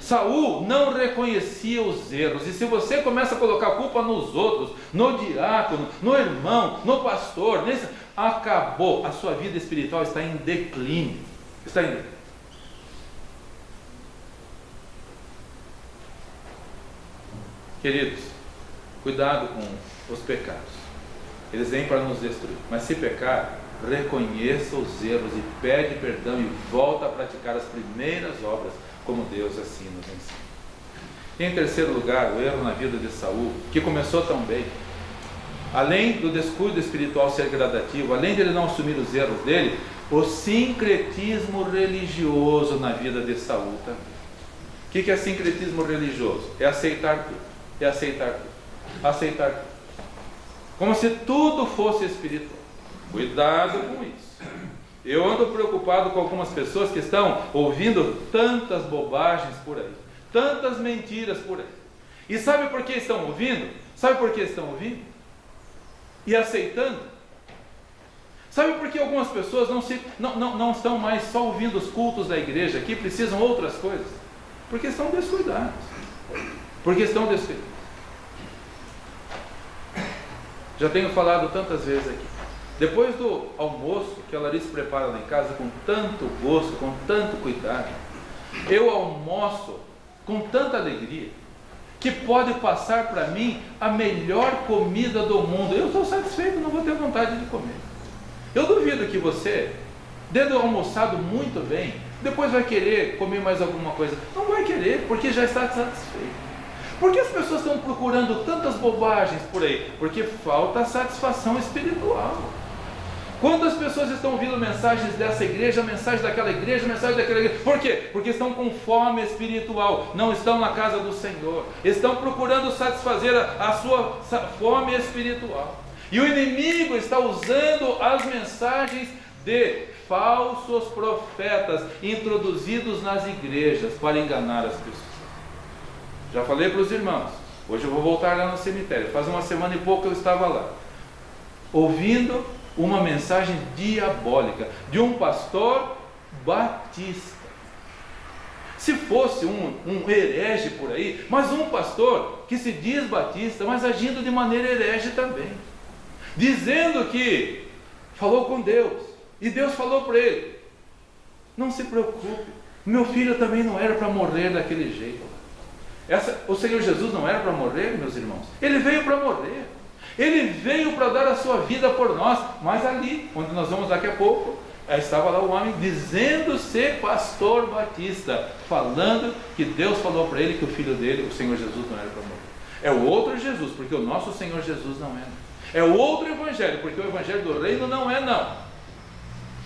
Saul não reconhecia os erros, e se você começa a colocar a culpa nos outros, no diácono, no irmão, no pastor, acabou, a sua vida espiritual está em declínio. Está em declínio. Queridos, cuidado com os pecados. Eles vêm para nos destruir. Mas se pecar, reconheça os erros e pede perdão e volta a praticar as primeiras obras, como Deus assim nos ensina. E em terceiro lugar, o erro na vida de Saul, que começou tão bem. Além do descuido espiritual ser gradativo, além de ele não assumir os erros dele, o sincretismo religioso na vida de Saul também. O que é sincretismo religioso? É aceitar tudo. É aceitar tudo. Aceitar tudo. Como se tudo fosse espiritual. Cuidado com isso. Eu ando preocupado com algumas pessoas que estão ouvindo tantas bobagens por aí, tantas mentiras por aí. E sabe por que estão ouvindo? Sabe por que estão ouvindo? E aceitando? Sabe por que algumas pessoas não estão mais só ouvindo os cultos da igreja aqui, precisam outras coisas? Porque estão descuidados. Porque estão descuidados. Já tenho falado tantas vezes aqui. Depois do almoço, que a Larissa prepara lá em casa com tanto gosto, com tanto cuidado, eu almoço com tanta alegria, que pode passar para mim a melhor comida do mundo. Eu estou satisfeito, não vou ter vontade de comer. Eu duvido que você, tendo almoçado muito bem, depois vai querer comer mais alguma coisa. Não vai querer, porque já está satisfeito. Por que as pessoas estão procurando tantas bobagens por aí? Porque falta satisfação espiritual. Quantas pessoas estão ouvindo mensagens dessa igreja, mensagem daquela igreja, mensagem daquela igreja? Por quê? Porque estão com fome espiritual, não estão na casa do Senhor, estão procurando satisfazer a sua fome espiritual. E o inimigo está usando as mensagens de falsos profetas introduzidos nas igrejas para enganar as pessoas. Já falei para os irmãos, hoje eu vou voltar lá no cemitério, faz uma semana e pouco eu estava lá, ouvindo uma mensagem diabólica de um pastor batista. Se fosse um herege por aí, mas um pastor que se diz batista, mas agindo de maneira herege também, dizendo que falou com Deus, e Deus falou para ele: não se preocupe, meu filho também não era para morrer daquele jeito. O Senhor Jesus não era para morrer, meus irmãos, ele veio para morrer. Ele veio para dar a sua vida por nós. Mas ali, onde nós vamos daqui a pouco, estava lá o homem dizendo ser pastor batista, falando que Deus falou para ele que o filho dele, o Senhor Jesus, não era para morrer. É o outro Jesus, porque o nosso Senhor Jesus não era. É outro evangelho, porque o evangelho do reino não é não.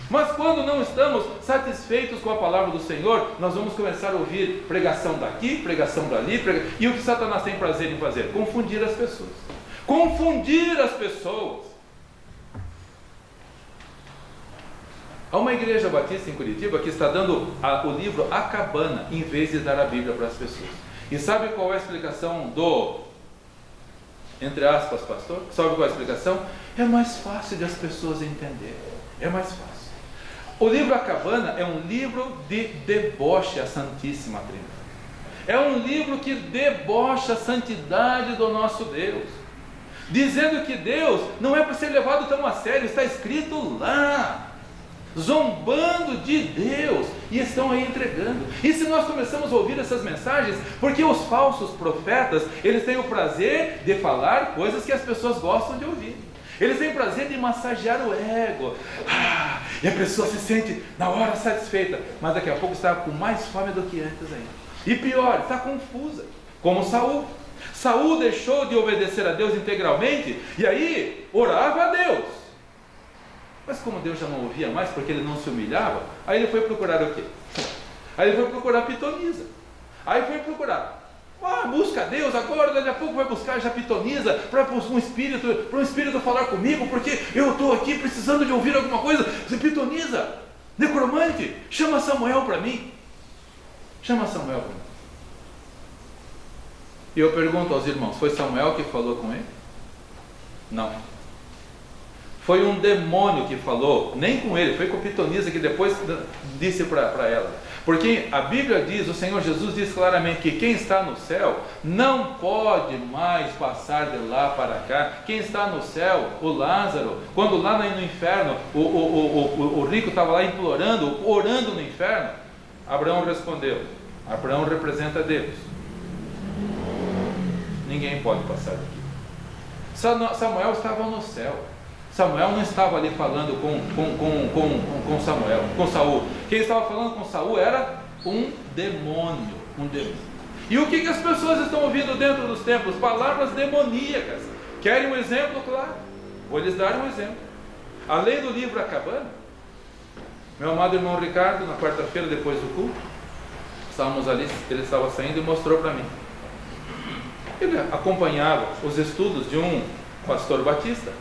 Mas quando não estamos satisfeitos com a palavra do Senhor, nós vamos começar a ouvir pregação daqui, pregação dali, e o que Satanás tem prazer em fazer? Confundir as pessoas. Confundir as pessoas. Há uma igreja batista em Curitiba que está dando o livro A Cabana, em vez de dar a Bíblia para as pessoas. E sabe qual é a explicação do, entre aspas, pastor? Sabe qual é a explicação? É mais fácil de as pessoas entenderem. É mais fácil. O livro A Cabana é um livro de deboche à Santíssima Trindade. É um livro que debocha a santidade do nosso Deus, dizendo que Deus não é para ser levado tão a sério. Está escrito lá, zombando de Deus, e estão aí entregando. E se nós começamos a ouvir essas mensagens, porque os falsos profetas, eles têm o prazer de falar coisas que as pessoas gostam de ouvir. Eles têm prazer de massagear o ego. E a pessoa se sente na hora satisfeita, mas daqui a pouco está com mais fome do que antes ainda. E pior, está confusa, como Saul. Saul deixou de obedecer a Deus integralmente, e aí orava a Deus. Mas como Deus já não ouvia mais, porque ele não se humilhava, aí ele foi procurar o quê? Aí ele foi procurar pitonisa. Aí foi procurar. Busca Deus agora, daqui a pouco vai buscar já pitonisa, para um espírito falar comigo, porque eu estou aqui precisando de ouvir alguma coisa. Pitonisa, necromante, chama Samuel para mim. Chama Samuel para mim. E eu pergunto aos irmãos, foi Samuel que falou com ele? Não. Foi um demônio que falou, nem com ele, foi com a pitonisa que depois disse para ela. Porque a Bíblia diz, o Senhor Jesus diz claramente que quem está no céu não pode mais passar de lá para cá. Quem está no céu, o Lázaro, quando lá no inferno o rico estava lá implorando, orando no inferno, Abraão respondeu. Abraão representa Deus. Ninguém pode passar daqui. Samuel estava no céu. Samuel não estava ali falando com Samuel, com Saul. Quem estava falando com Saul era um demônio. E o que as pessoas estão ouvindo dentro dos templos? Palavras demoníacas. Querem um exemplo? Claro. Vou lhes dar um exemplo. Além do livro A Cabana, meu amado irmão Ricardo, na quarta-feira depois do culto, estávamos ali, ele estava saindo e mostrou para mim. Ele acompanhava os estudos de um pastor batista.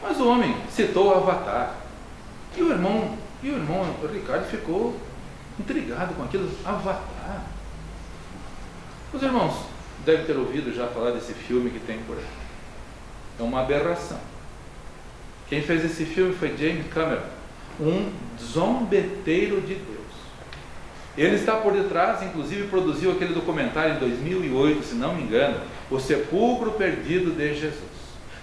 Mas o homem citou o Avatar. E o irmão Ricardo ficou intrigado com aquilo. Avatar. Os irmãos devem ter ouvido já falar desse filme que tem por aí. É uma aberração. Quem fez esse filme foi James Cameron, um zombeteiro de Deus. Ele está por detrás, inclusive produziu aquele documentário em 2008, se não me engano, O Sepulcro Perdido de Jesus,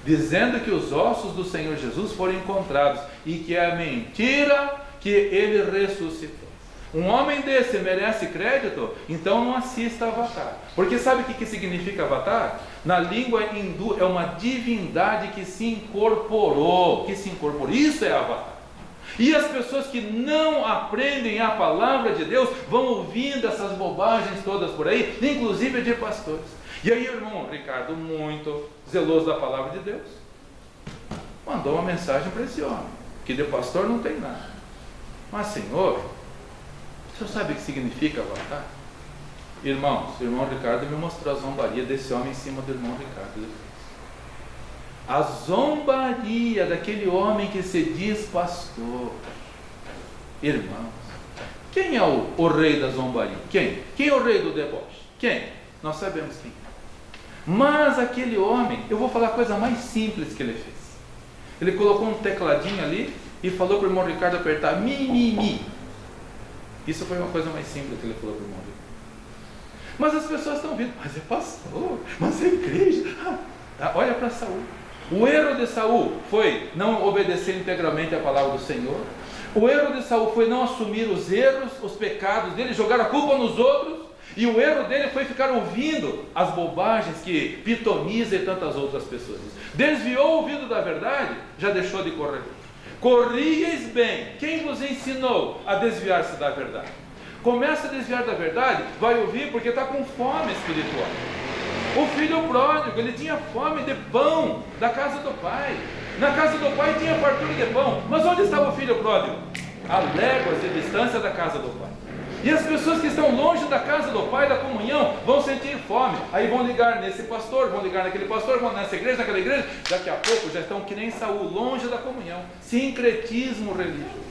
dizendo que os ossos do Senhor Jesus foram encontrados e que é mentira que ele ressuscitou. Um homem desse merece crédito? Então não assista Avatar. Porque sabe o que significa Avatar? Na língua hindu é uma divindade que se incorporou. Isso é Avatar. E as pessoas que não aprendem a palavra de Deus vão ouvindo essas bobagens todas por aí, inclusive de pastores. E aí o irmão Ricardo, muito zeloso da palavra de Deus, mandou uma mensagem para esse homem, que de pastor não tem nada. Mas Senhor, o senhor sabe o que significa Avatar? Irmãos, o irmão Ricardo me mostrou a zombaria desse homem em cima do irmão Ricardo. A zombaria daquele homem que se diz pastor. Irmãos, quem é o rei da zombaria? Quem é o rei do deboche? Quem? Nós sabemos quem. Mas aquele homem, eu vou falar a coisa mais simples que ele fez. Ele colocou um tecladinho ali e falou para o irmão Ricardo apertar mi. Isso foi uma coisa mais simples que ele falou para o irmão Ricardo. Mas as pessoas estão vindo, mas é pastor, mas é igreja. Olha para Saul. O erro de Saul foi não obedecer integralmente a palavra do Senhor. O erro de Saul foi não assumir os erros, os pecados dele, jogar a culpa nos outros. E o erro dele foi ficar ouvindo as bobagens que Pitonisa e tantas outras pessoas dizem. Desviou o ouvido da verdade, já deixou de correr. Corrieis bem. Quem vos ensinou a desviar-se da verdade? Começa a desviar da verdade, vai ouvir porque está com fome espiritual. O filho pródigo, ele tinha fome de pão da casa do pai. Na casa do pai tinha fartura de pão. Mas onde estava o filho pródigo? A léguas de distância da casa do pai. E as pessoas que estão longe da casa do pai, da comunhão, vão sentir fome. Aí vão ligar nesse pastor, vão ligar naquele pastor, vão nessa igreja, naquela igreja. Daqui a pouco já estão que nem Saul, longe da comunhão. Sincretismo religioso.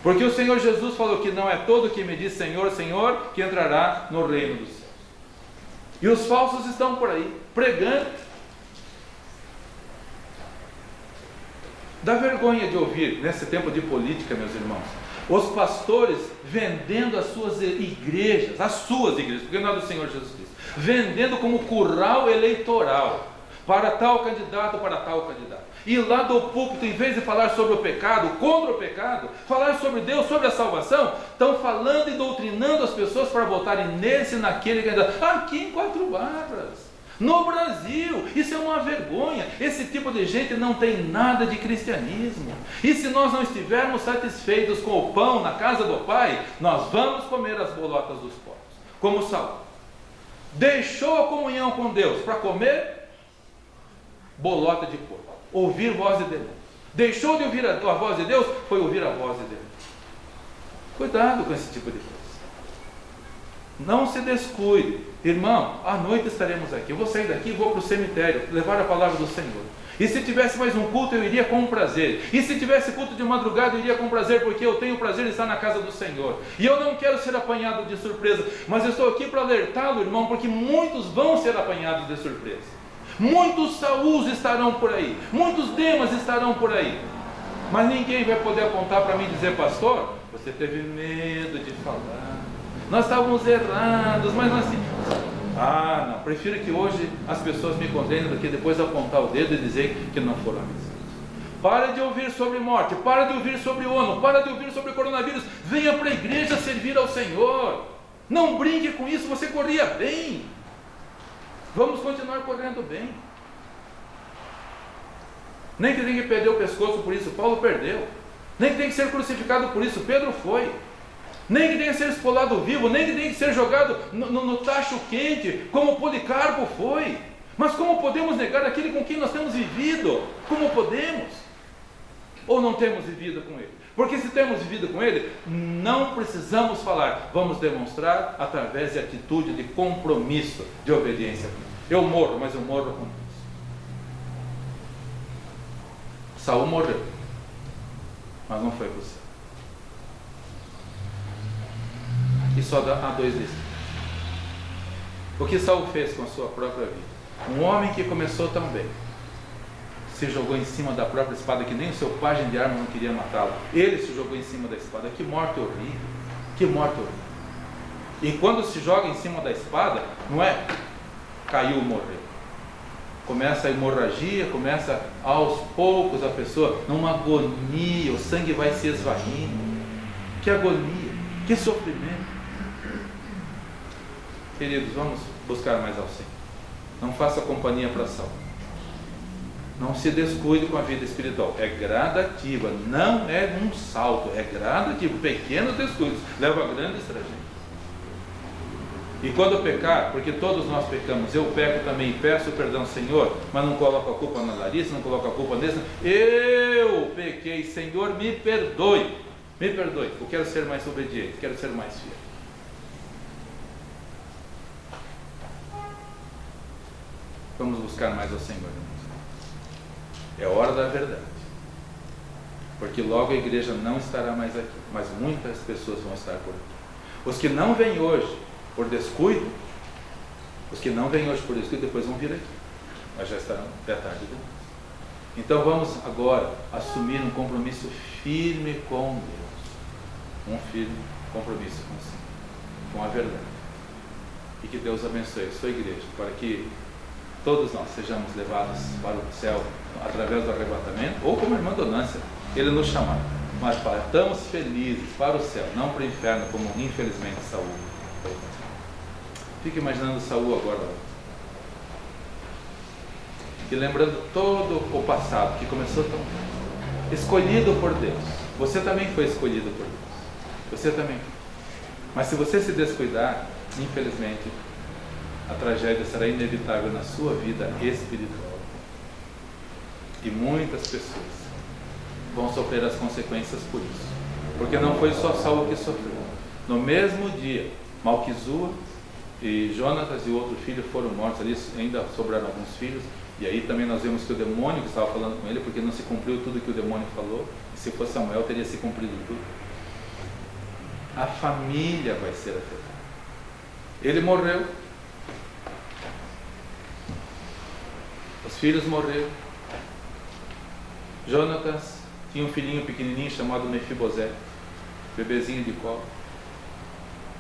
Porque o Senhor Jesus falou que não é todo que me diz Senhor, Senhor, que entrará no reino dos céus. E os falsos estão por aí, pregando. Dá vergonha de ouvir, nesse tempo de política, meus irmãos, os pastores vendendo as suas igrejas, porque não é do Senhor Jesus Cristo, vendendo como curral eleitoral, para tal candidato, para tal candidato. E lá do púlpito, em vez de falar sobre o pecado, contra o pecado, falar sobre Deus, sobre a salvação, estão falando e doutrinando as pessoas para votarem nesse e naquele candidato. Aqui em Quatro Barras, no Brasil, isso é uma vergonha. Esse tipo de gente não tem nada de cristianismo. E se nós não estivermos satisfeitos com o pão na casa do Pai, nós vamos comer as bolotas dos porcos, como Saul. Deixou a comunhão com Deus para comer bolota de porco, ouvir voz de demônio. Deixou de ouvir a voz de Deus, foi ouvir a voz de Deus. Cuidado com esse tipo de coisa. Não se descuide. Irmão, à noite estaremos aqui. Eu vou sair daqui e vou para o cemitério levar a palavra do Senhor. E se tivesse mais um culto, eu iria com prazer. E se tivesse culto de madrugada, eu iria com prazer, porque eu tenho prazer em estar na casa do Senhor. E eu não quero ser apanhado de surpresa, mas eu estou aqui para alertá-lo, irmão, porque muitos vão ser apanhados de surpresa. Muitos Saúls estarão por aí, muitos Demas estarão por aí. Mas ninguém vai poder apontar para mim e dizer: pastor, você teve medo de falar. Nós estávamos errados, mas nós... não, prefiro que hoje as pessoas me condenem do que depois apontar o dedo e dizer que não foram avisados. Para de ouvir sobre morte, para de ouvir sobre ONU, para de ouvir sobre coronavírus. Venha para a igreja servir ao Senhor. Não brinque com isso, você corria bem. Vamos continuar correndo bem. Nem que tenha que perder o pescoço por isso, Paulo perdeu. Nem que tenha que ser crucificado por isso, Pedro foi. Nem que tenha que ser espolado vivo, nem que tenha que ser jogado no tacho quente, como Policarpo foi. Mas como podemos negar aquele com quem nós temos vivido? Como podemos? Ou não temos vivido com ele? Porque se temos vivido com ele, não precisamos falar. Vamos demonstrar através de atitude, de compromisso, de obediência. Eu morro, mas eu morro com Deus. Saul morreu, mas não foi para o céu. E só há dois destinos. O que Saul fez com a sua própria vida? Um homem que começou tão bem, se jogou em cima da própria espada, que nem o seu pajem de arma não queria matá-lo. Ele se jogou em cima da espada. Que morte horrível! Que morte horrível! E quando se joga em cima da espada, não é caiu, morreu. Começa a hemorragia, começa aos poucos a pessoa, numa agonia, o sangue vai se esvaindo. Que agonia! Que sofrimento! Queridos, vamos buscar mais ao Senhor. Não faça companhia para Saul. Não se descuide com a vida espiritual. É gradativa, não é um salto, é gradativo. Pequenos descuidos levam a grandes tragédias. E quando pecar, porque todos nós pecamos, eu peco também, peço perdão, Senhor, mas não coloco a culpa na Larissa, não coloco a culpa nesse. Eu pequei, Senhor, me perdoe. Me perdoe, eu quero ser mais obediente, quero ser mais fiel. Vamos buscar mais ao Senhor, irmãos. É hora da verdade. Porque logo a igreja não estará mais aqui, mas muitas pessoas vão estar por aqui. Os que não vêm hoje por descuido, depois vão vir aqui. Mas já estarão até tarde demais. Então vamos agora assumir um compromisso firme com Deus. Um firme compromisso com o Senhor, com a verdade. E que Deus abençoe a sua igreja, para que todos nós sejamos levados para o céu através do arrebatamento, ou como a irmã Donância, ele nos chamar, mas estamos felizes para o céu, não para o inferno, como infelizmente Saul foi. Fique imaginando Saul agora, e lembrando todo o passado, que começou tão bem, escolhido por Deus. Você também foi escolhido por Deus, você também. Mas se você se descuidar, infelizmente, a tragédia será inevitável na sua vida espiritual. E muitas pessoas vão sofrer as consequências por isso. Porque não foi só Saul que sofreu. No mesmo dia, Malquizua e Jonatas e o outro filho foram mortos. Ali ainda sobraram alguns filhos. E aí também nós vemos que o demônio que estava falando com ele, porque não se cumpriu tudo que o demônio falou. E se fosse Samuel, teria se cumprido tudo. A família vai ser afetada. Ele morreu. Os filhos morreram. Jonatas tinha um filhinho pequenininho chamado Mefibosete, bebezinho de colo.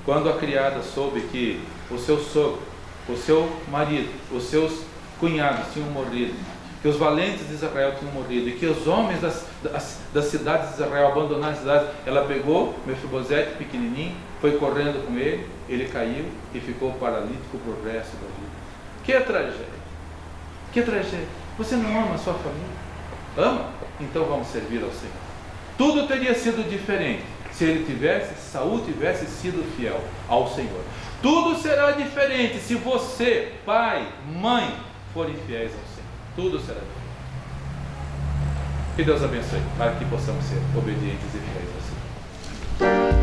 Quando a criada soube que o seu sogro, o seu marido, os seus cunhados tinham morrido, que os valentes de Israel tinham morrido e que os homens das cidades de Israel abandonaram as cidades, ela pegou Mefibosete pequenininho, foi correndo com ele, ele caiu e ficou paralítico para o resto da vida. Que tragédia! Que tragédia! Você não ama a sua família? Ama? Então vamos servir ao Senhor. Tudo teria sido diferente se Saul tivesse sido fiel ao Senhor. Tudo será diferente se você, pai, mãe, forem fiéis ao Senhor. Tudo será diferente. Que Deus abençoe, para que possamos ser obedientes e fiéis ao Senhor.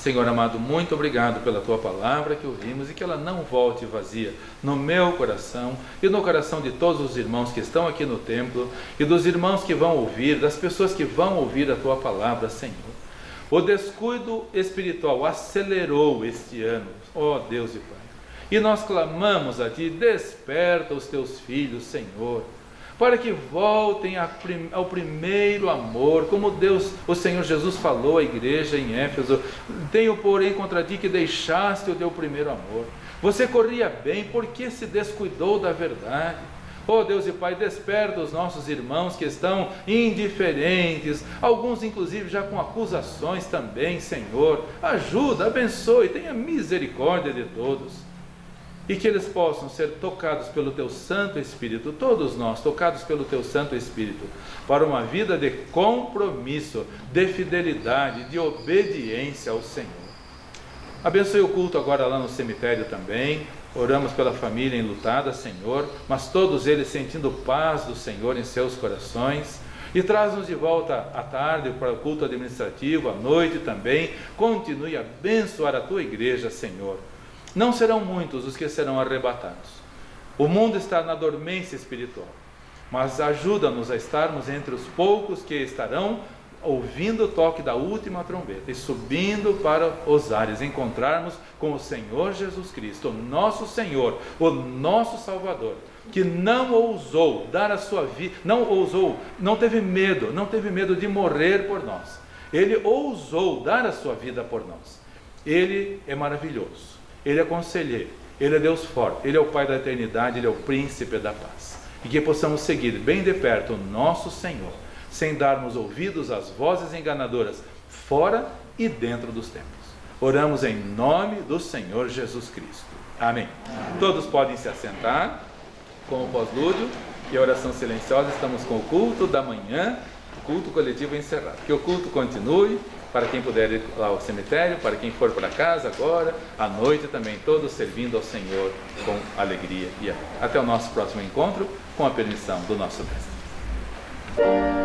Senhor amado, muito obrigado pela Tua palavra que ouvimos e que ela não volte vazia no meu coração e no coração de todos os irmãos que estão aqui no templo e dos irmãos que vão ouvir, das pessoas que vão ouvir a Tua palavra, Senhor. O descuido espiritual acelerou este ano, ó Deus e Pai, e nós clamamos a Ti, desperta os Teus filhos, Senhor, para que voltem ao primeiro amor, como Deus, o Senhor Jesus falou à igreja em Éfeso: tenho porém contra ti que deixaste o teu primeiro amor. Você corria bem, por que se descuidou da verdade? Oh Deus e Pai, desperta os nossos irmãos que estão indiferentes, alguns inclusive já com acusações também, Senhor. Ajuda, abençoe, tenha misericórdia de todos. E que eles possam ser tocados pelo Teu Santo Espírito, todos nós tocados pelo Teu Santo Espírito, para uma vida de compromisso, de fidelidade, de obediência ao Senhor. Abençoe o culto agora lá no cemitério também. Oramos pela família enlutada, Senhor, mas todos eles sentindo paz do Senhor em seus corações. E traz-nos de volta à tarde para o culto administrativo, à noite também. Continue a abençoar a Tua igreja, Senhor. Não serão muitos os que serão arrebatados. O mundo está na dormência espiritual, mas ajuda-nos a estarmos entre os poucos que estarão ouvindo o toque da última trombeta e subindo para os ares, encontrarmos com o Senhor Jesus Cristo, o nosso Senhor, o nosso Salvador, que não ousou dar a sua vida, não teve medo de morrer por nós. Ele ousou dar a sua vida por nós. Ele é maravilhoso. Ele é conselheiro, Ele é Deus forte, Ele é o Pai da eternidade, Ele é o Príncipe da paz. E que possamos seguir bem de perto o nosso Senhor, sem darmos ouvidos às vozes enganadoras, fora e dentro dos templos. Oramos em nome do Senhor Jesus Cristo. Amém. Todos podem se assentar com o pós-lúdio e a oração silenciosa. Estamos com o culto da manhã, o culto coletivo encerrado. Que o culto continue para quem puder ir lá ao cemitério, para quem for para casa agora, à noite também, todos servindo ao Senhor com alegria e amor. Até o nosso próximo encontro, com a permissão do nosso Mestre.